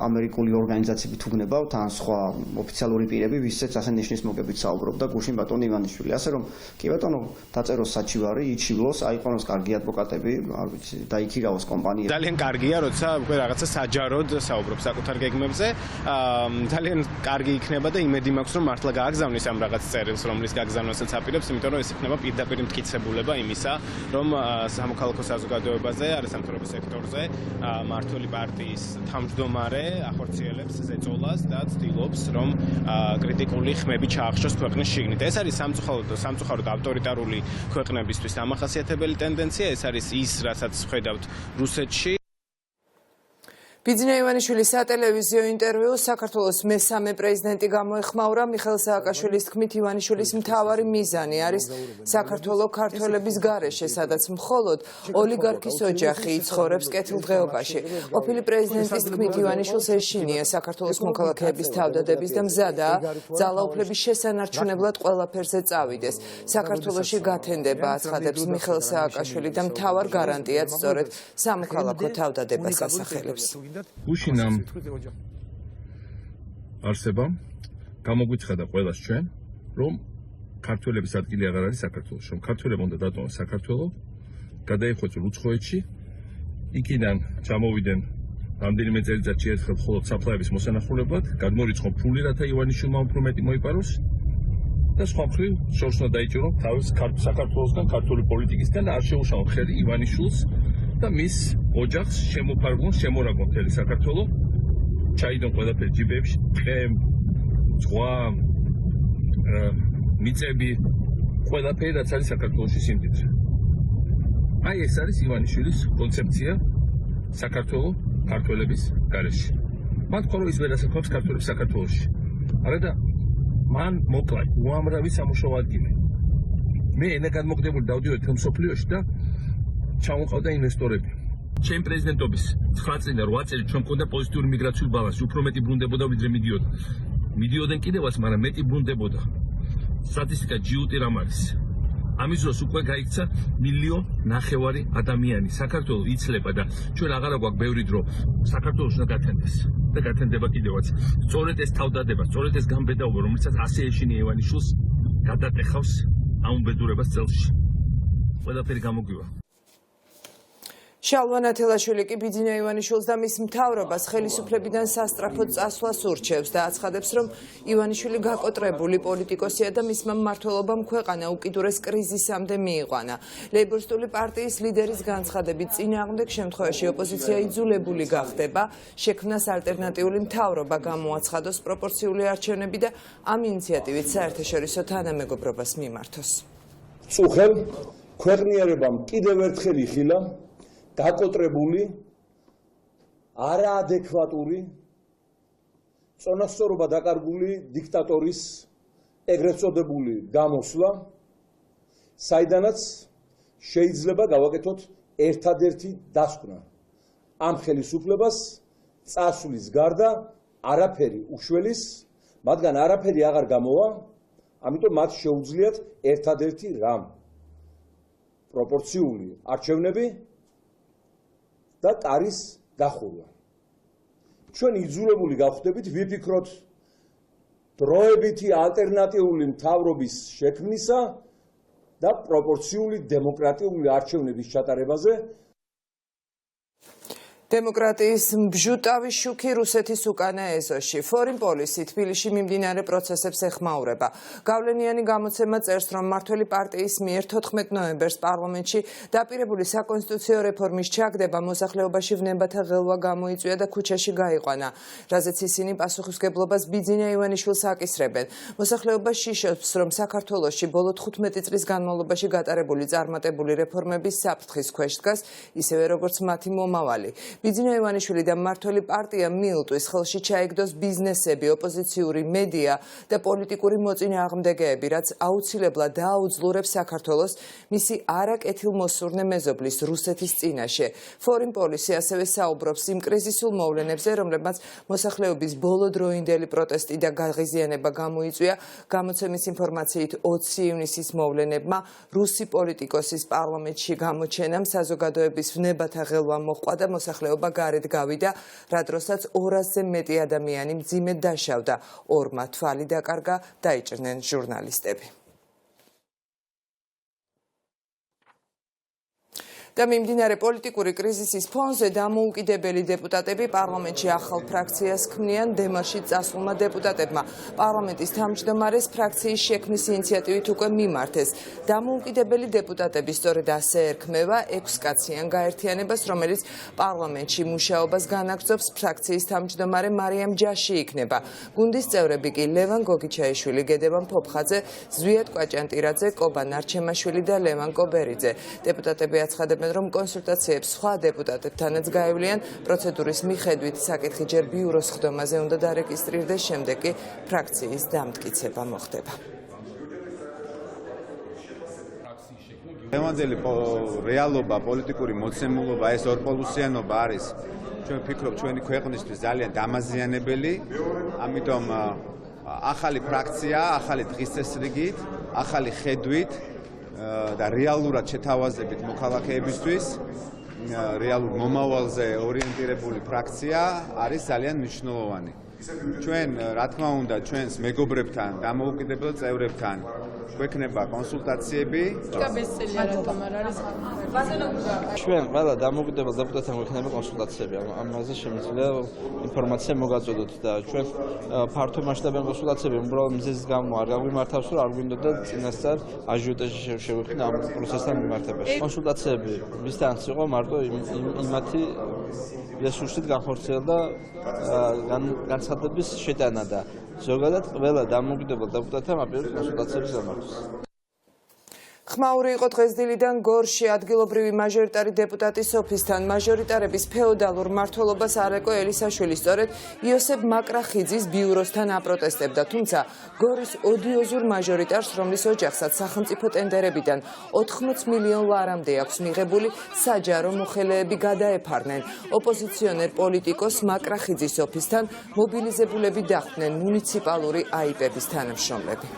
ამერიკული ორგანიზაციები თუ გნებავთ ან სხვა ოფიციალური პირები, ვისაც ასე ნიშნის მოგებით საუბრობდა გუშინ ბატონი ივანიშვილი. ასე რომ კი ბატონო, დაწეროს საჩივარი, იჩივლოს, აიყვანოს კარგი ადვოკატები, არ ვიცი, დაიქირავოს კომპანიები. ძალიან კარგია, როცა უკვე რაღაცა საჯაროდ საუბრობს საკუთარ გეგმებზე. ძალიან კარგი იქნება და იმედი მაქვს, რომ მართლა გააგზავნის ამ რაღაც წერილს, რომლის გაგზავნასაც აპირებს, იმიტომ რომ ეს იქნება პირდაპირ მტკიცებულება იმისა, რომ სამოქალაქო საზოგადოებაზე, არასამთავრობო სექტორზე მმართველი პარტიის თავმჯდომარე ახორციელებს ზეწოლას და ცდილობს, რომ კრიტიკული ხმები ჩაახშოს ქვეყნის შიგნით. ეს არის სამწუხაროდ ავტორიტარული ქვეყნებისთვის დამახასიათებელი ტენდენცია, ეს არის ის, რასაც ხედავთ რუსეთში. ბიძინა ივანიშვილის სატელევიზიო ინტერვიუ საქართველოს მესამე პრეზიდენტი გამოეხმაურა. მიხეილ სააკაშვილის თქმით, ივანიშვილის მთავარი მიზანი არის საქართველოს ქართველების გარეშე, სადაც მხოლოდ ოლიგარქის ოჯახი იცხოვრებს კეთილდღეობაში. ყოფილი პრეზიდენტის თქმით, ივანიშვილს ეშინია საქართველოს მოქალაქეების თავდადების და მზადაა ძალაუფლების შესანარჩუნებლად ყველაფერზე წავიდეს. საქართველოში გათენდება, აცხადებს მიხეილ სააკაშვილი და მთავარ გარანტიად სწორედ სამოქალაქო თავდადებას ასახელებს. გუშინამ არსებამ გამოგვიცხადა ყველას ჩვენ, რომ ქართველების ადგილი აღარ არის საქართველოში, რომ ქართველებმა უნდა დატოვონ საქართველო, გადაიხვეწონ უცხოეთში, იქიდან ჩამოვიდნენ რამდენიმე წელიწადში ერთხელ მხოლოდ საფლავების მოსანახულებად, გადმორიცხონ ფული, რათა ივანიშვილმა უფრო მეტი მოიპაროს და სხვა მხრივ შორს უნდა დაიჭირონ თავის საქართველოსგან, ქართული პოლიტიკისგან და არ შეუშალონ ხელი ივანიშვილს და მის ოჯახს შემოფარგლონ, შემორაგონ მთელი საქართველო ჩაიდონ ყველაფერი ჯიბებში, ტყე, ზღვა, მიწები, ყველაფერი რაც არის საქართველოში სიმდიდრე. აი ეს არის ივანიშვილის კონცეფცია საქართველოს ქართველების გარეშე. მან ხოლმე ის ვერ ასახავს ქართველებს საქართველოში. არა და მან მოკლა უამრავი სამუშაო ადგილი. მე ენა განმოკლებული დავდივარ თელ მსოფლიოში და ჩამოყავდა ინვესტორები. ჩემ პრეზიდენტობის 9 წელი და 8 წელი ჩვენ მქონდა პოზიტიური მიგრაციული ბალანსი, უფრო მეტი ბრუნდებოდა ვიდრე მიდიოდა. მიდიოდნენ კიდევაც, მაგრამ მეტი ბრუნდებოდა. სტატისტიკა ჯიუტი რამ არის? ამის დროს უკვე გაიქცა 1,5 მილიონი ადამიანი. საქართველოს იცლება და ჩვენ აღარა გვაქვს ბევრი დრო. საქართველოს უნდა გათენდეს და გათენდება კიდევაც. სწორედ ეს თავდადება, სწორედ ეს გამბედაობა, რომელსაც ასე ეშინია ივანიშვილს, გადატეხავს ამ უბედურებას წელში. ყველაფერი გამოგვივა. შალვა ნათელაშვილი კი ბიძინა ივანიშვილს და მის მთავრობას ხელისუფლებიდან სასტრაფოდ წასვლას ურჩევს და აცხადებს, რომ ივანიშვილი გაკოტრებული პოლიტიკოსია და მისმა მმართველობამ ქვეყანა უკიდურეს კრიზისამდე მიიყვანა. ლეიბორისტული პარტიის ლიდერის განცხადებით წინააღმდეგ შემთხვევაში ოპოზიცია იძულებული გახდება შექმნას ალტერნატიული მთავრობა, გამოაცხადოს პროპორციული არჩევნები და ამ ინიციატივით საერთაშორისო თანამეგობრობას მიმართოს. წუხელ ქვეყნიერებამ კიდევ ერთხელ იხილა გაკოტრებული, არაადეკვატური, წონასწორობა დაკარგული დიქტატორის ეგრეთ წოდებული გამოსვლა, საიდანაც შეიძლება გავაკეთოთ ერთადერთი დასკვნა. ამ ხელისუფლებას წასვლის გარდა არაფერი უშველის, მათგან არაფერი აღარ გამოვა, ამიტომ მათ შეუძლიათ ერთადერთი რამ. პროპორციული არჩევნები და ტარის გახურვა. ჩვენ იძულებული გავხდებით ვიფიქროთ დროებითი ალტერნატიული მთავრობის შექმნისა და პროპორციული დემოკრატიული არჩევნების ჩატარებაზე. დემოკრატიის მსჯუტავი შუქი რუსეთის უკანა ეზოში. Foreign policy თბილისში მიმდინარე პროცესებს ეხმაურება. გავლენიანი გამოცემა წერს, რომ მმართველი პარტიის მიერ 14 ნოემბერს პარლამენტში დაპირებული საკონსტიტუციო რეფორმის ჩაგდება მოსახლეობაში ვნებათა ღელვა გამოიწვია და ქუჩაში გაიყვანა, რაზეც ისინი პასუხისმგებლობას ბიძინა ივანიშვილს აკისრებენ. მოსახლეობა შიშობს, რომ საქართველოში ბოლო 15 წლის განმავლობაში გატარებული წარმატებული რეფორმების საფრთხის ქვეშ დგას, ისევე როგორც მათი მომავალი. ბიძინა ივანიშვილი და მმართველი პარტია მიილტვის ხელში ჩაიგდოს ბიზნესები, ოპოზიციური მედია და პოლიტიკური მოწინააღმდეგეები, რაც აუცილებლად დააუძლურებს საქართველოს მისი არაკეთილმოსურნე მეზობლის რუსეთის წინაშე. Foreign policy ასევე საუბრობს იმ კრიზისულ მოვლენებზე, რომლებმაც მოსახლეობის ბოლოდროინდელი პროტესტი და გაღიზიანება გამოიწვია. გამოცემის ინფორმაციით 20 ივნისის მოვლენებმა რუსი პოლიტიკოსის პარლამენტში გამოჩენამ საზოგადოების ვნებათა ღელვა მოჰყვა და მოსახლეობა გარეთ გავიდა, რა დროსაც 200-ზე მეტი ადამიანი მძიმედ დაშავდა. ორმა თვალი დაკარგა, დაიჭრნენ ჟურნალისტები. და მიმდინარე პოლიტიკური კრიზისის ფონზე დამოუკიდებელი დეპუტატები პარლამენტში ახალ ფრაქციას ქმნიან. დემარში წასულმა დეპუტატებმა პარლამენტის თავმჯდომარეს ფრაქციის შექმნის ინიციატივით უკვე მიმართეს. დამოუკიდებელი დეპუტატები სწორედ ასე ერქმევა 6 კაციან გაერთიანებას, რომელიც პარლამენტში მუშაობას განაგრძობს. ფრაქციის თავმჯდომარე მარიამ ჯაში იქნება. გუნდის წევრები კი ლევან გოგიჩაიშვილი, გედევან ფოფხაძე, ზვიად კვაჭანტირაძე, კობა ნარჩემაშვილი და ლევან კობერიძე. დეპუტატები აცხადებენ, რომ კონსულტაციებს სხვა დეპუტატებთანაც გაევლიან. პროცედურის მიხედვით საკითხი ჯერ ბიუროს ხდომაზე უნდა დარეგისტრირდეს, შემდეგ კი ფრაქციის დამტკიცება მოხდება. დღევანდელი რეალობა, პოლიტიკური მოცემულობა, ეს ორპოლუსიანობა არის, ჩვენ ვფიქრობ, ჩვენი ქვეყნისთვის ძალიან დამაზიანებელი, ამიტომ ახალი ფრაქცია, ახალი დღის წესრიგით, ახალი ხედვით და რეალურად შეთავაზებით მოქალაქეებისთვის, რეალურ მომავალზე ორიენტირებული ფრაქცია არის ძალიან მნიშვნელოვანი. ჩვენ, რა თქმა უნდა, ჩვენს მეგობრებთან, დამოუკიდებელ წევრებთან გვექნება კონსულტაციები. ჩვენ ყველა დამოუკიდებელ დეპუტატთან გვექნება კონსულტაციები. ამაზე შემიძლია ინფორმაცია მოგაწოდოთ და ჩვენ ფართო მასშტაბიან კონსულტაციები უბრალოდ მიზეზის გამო არ გაგვიმართავს, რომ არ გვინდოდა წინასწარ აჟიოტაჟი შევექმნა ამ პროცესთან მიმართებაში. კონსულტაციები ვისთანაც იყო მარტო იმათი რესურსით განხორციელდა განცხადების შეტანა და ზოგადად ყველა დამოუკიდებელ დეპუტატთან აპირებს კონსულტაციების გამართვას. ხმაური იყო დღესდილიდან გორში ადგილობრივი მაჟორიტარი დეპუტატის ოფისთან მაჟორიტარების ფეოდალურ მმართველობას არეკო ელისაშვილი სწორედ იოსებ მაკრახიძის ბიუროსთან აპროტესტებდა, თუმცა გორის ოდიოზურ მაჟორიტარს, რომლის ოჯახსაც სახელმწიფო ტენდერებიდან 80 მილიონ ლარამდე აქვს მიღებული, საჯარო მოხელეები გადაეფარნენ. ოპოზიციონერ პოლიტიკოს მაკრახიძის ოფისთან მობილიზებულები დახვდნენ მუნიციპალური აიპების თანამშრომლები.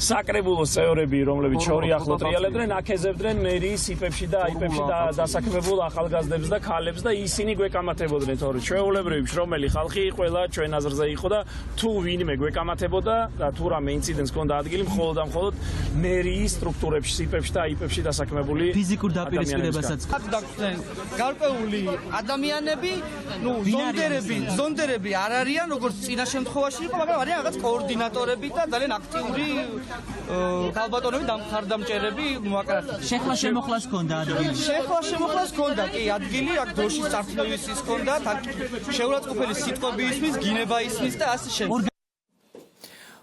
საკრებულოს წევრები, რომლებიც შორი ახლო ტრიალებდნენ, აქეზებდნენ მერიის იპებში და აიპებში დასაქმებულ ახალგაზრდებს და ქალებს და ისინი გვეკამათებოდნენ, თორე ჩვეულებრივი შრომელი ხალხი ყველა ჩვენ აზრზე იყო და თუ ვინმე გვეკამათებოდა და თუ რამე ინციდენტს ჰქონდა ადგილი, მხოლოდ და მხოლოდ მერიის სტრუქტურებში, იპებში და აიპებში დასაქმებული ფიზიკურ დაპირისპირებასაც დაგვწენ გარკვეული ადამიანები, ზონდერები არ არიან, როგორც წინა შემთხვევაში იყო, მაგრამ არიან რაღაც კოორდინატორები და ძალიან აქტიური ქალბატონები და მხარდამჭერები მოაკრაფეს. შეხლა შემოხლას ჰქონდა ადგილი. შეხლა შემოხლას ჰქონდა, კი, ადგილი, აქ დროშის წარქმევის ის ჰქონდა, შეურაცხყოფელი სიტყვები ისმის, გინება ისმის და ასე შემდეგ.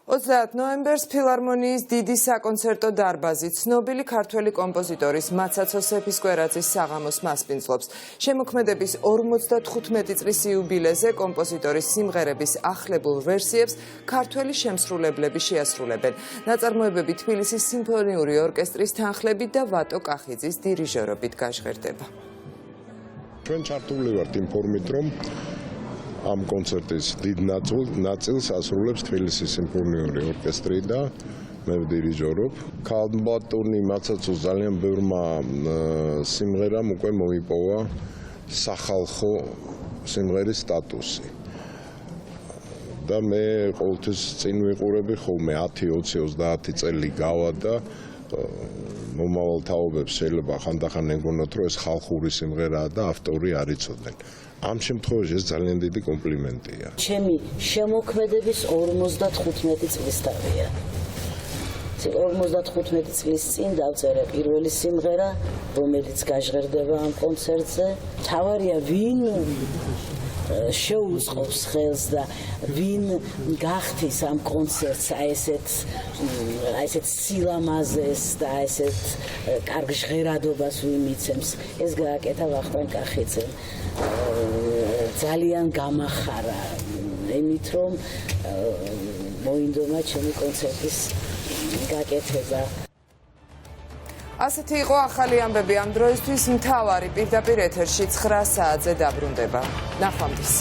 30 ნოემბერს ფილარმონიის დიდი საკონცერტო დარბაზი ცნობილი ქართველი კომპოზიტორის მაცაცოსეფის კვერაძის საღამოს მასპინძლობს. შემოქმედების 55 წლის იუბილეზე კომპოზიტორის სიმღერების ახლებულ ვერსიებს ქართველი შემსრულებლები შეასრულებენ. ნაწარმოებები თბილისის სიმფონიური ორკესტრის თანხლებით და ვატო კახიძის დირიჟორობით გაჟღერდება. ჩვენ ჩართული ვართ იმ ფორმით, რომ ამ კონცერტის დიდ ნაწილს ასრულებს თბილისის სიმფონიური ორკესტრი და მე ვდირიჟორობ. ქალბატონი მაცაცოს ძალიან ბევრმა სიმღერამ უკვე მოიპოვა სახალხო სიმღერის სტატუსი. და მე ყოველთვის წინ ვიყურები ხოლმე 10, 20, 30 წელი გავა და მომავალ თაობებს შეიძლება ხანდახან ეგონოთ, რომ ეს ხალხური სიმღერაა და ავტორი არ იცოდნენ. ამ შემთხვევაში ეს ძალიან დიდი კომპლიმენტია. ჩემი შემოქმედების 55 წლის თავია. 55 წლის წინ დავწერე პირველი სიმღერა, რომელიც გაჟღერდება ამ კონცერტზე. მთავარია ვინ შეუწყობს ხელს და ვინ გახთის ამ კონცერტს აი ესეთ სილამაზეს და ესეთ კარგ ჟღერადობას ვინ მიცემს. ეს გააკეთა ვახტანგ კახიძემ. ძალიან გამახარა იმით, რომ მოინდომა ჩემი კონცერტის გაკეთება. ასეთი იყო ახალი ამბები ამ დროისთვის. მთავარი პირდაპირ ეთერში 9 საათზე დაბრუნდება. ნახვამდის.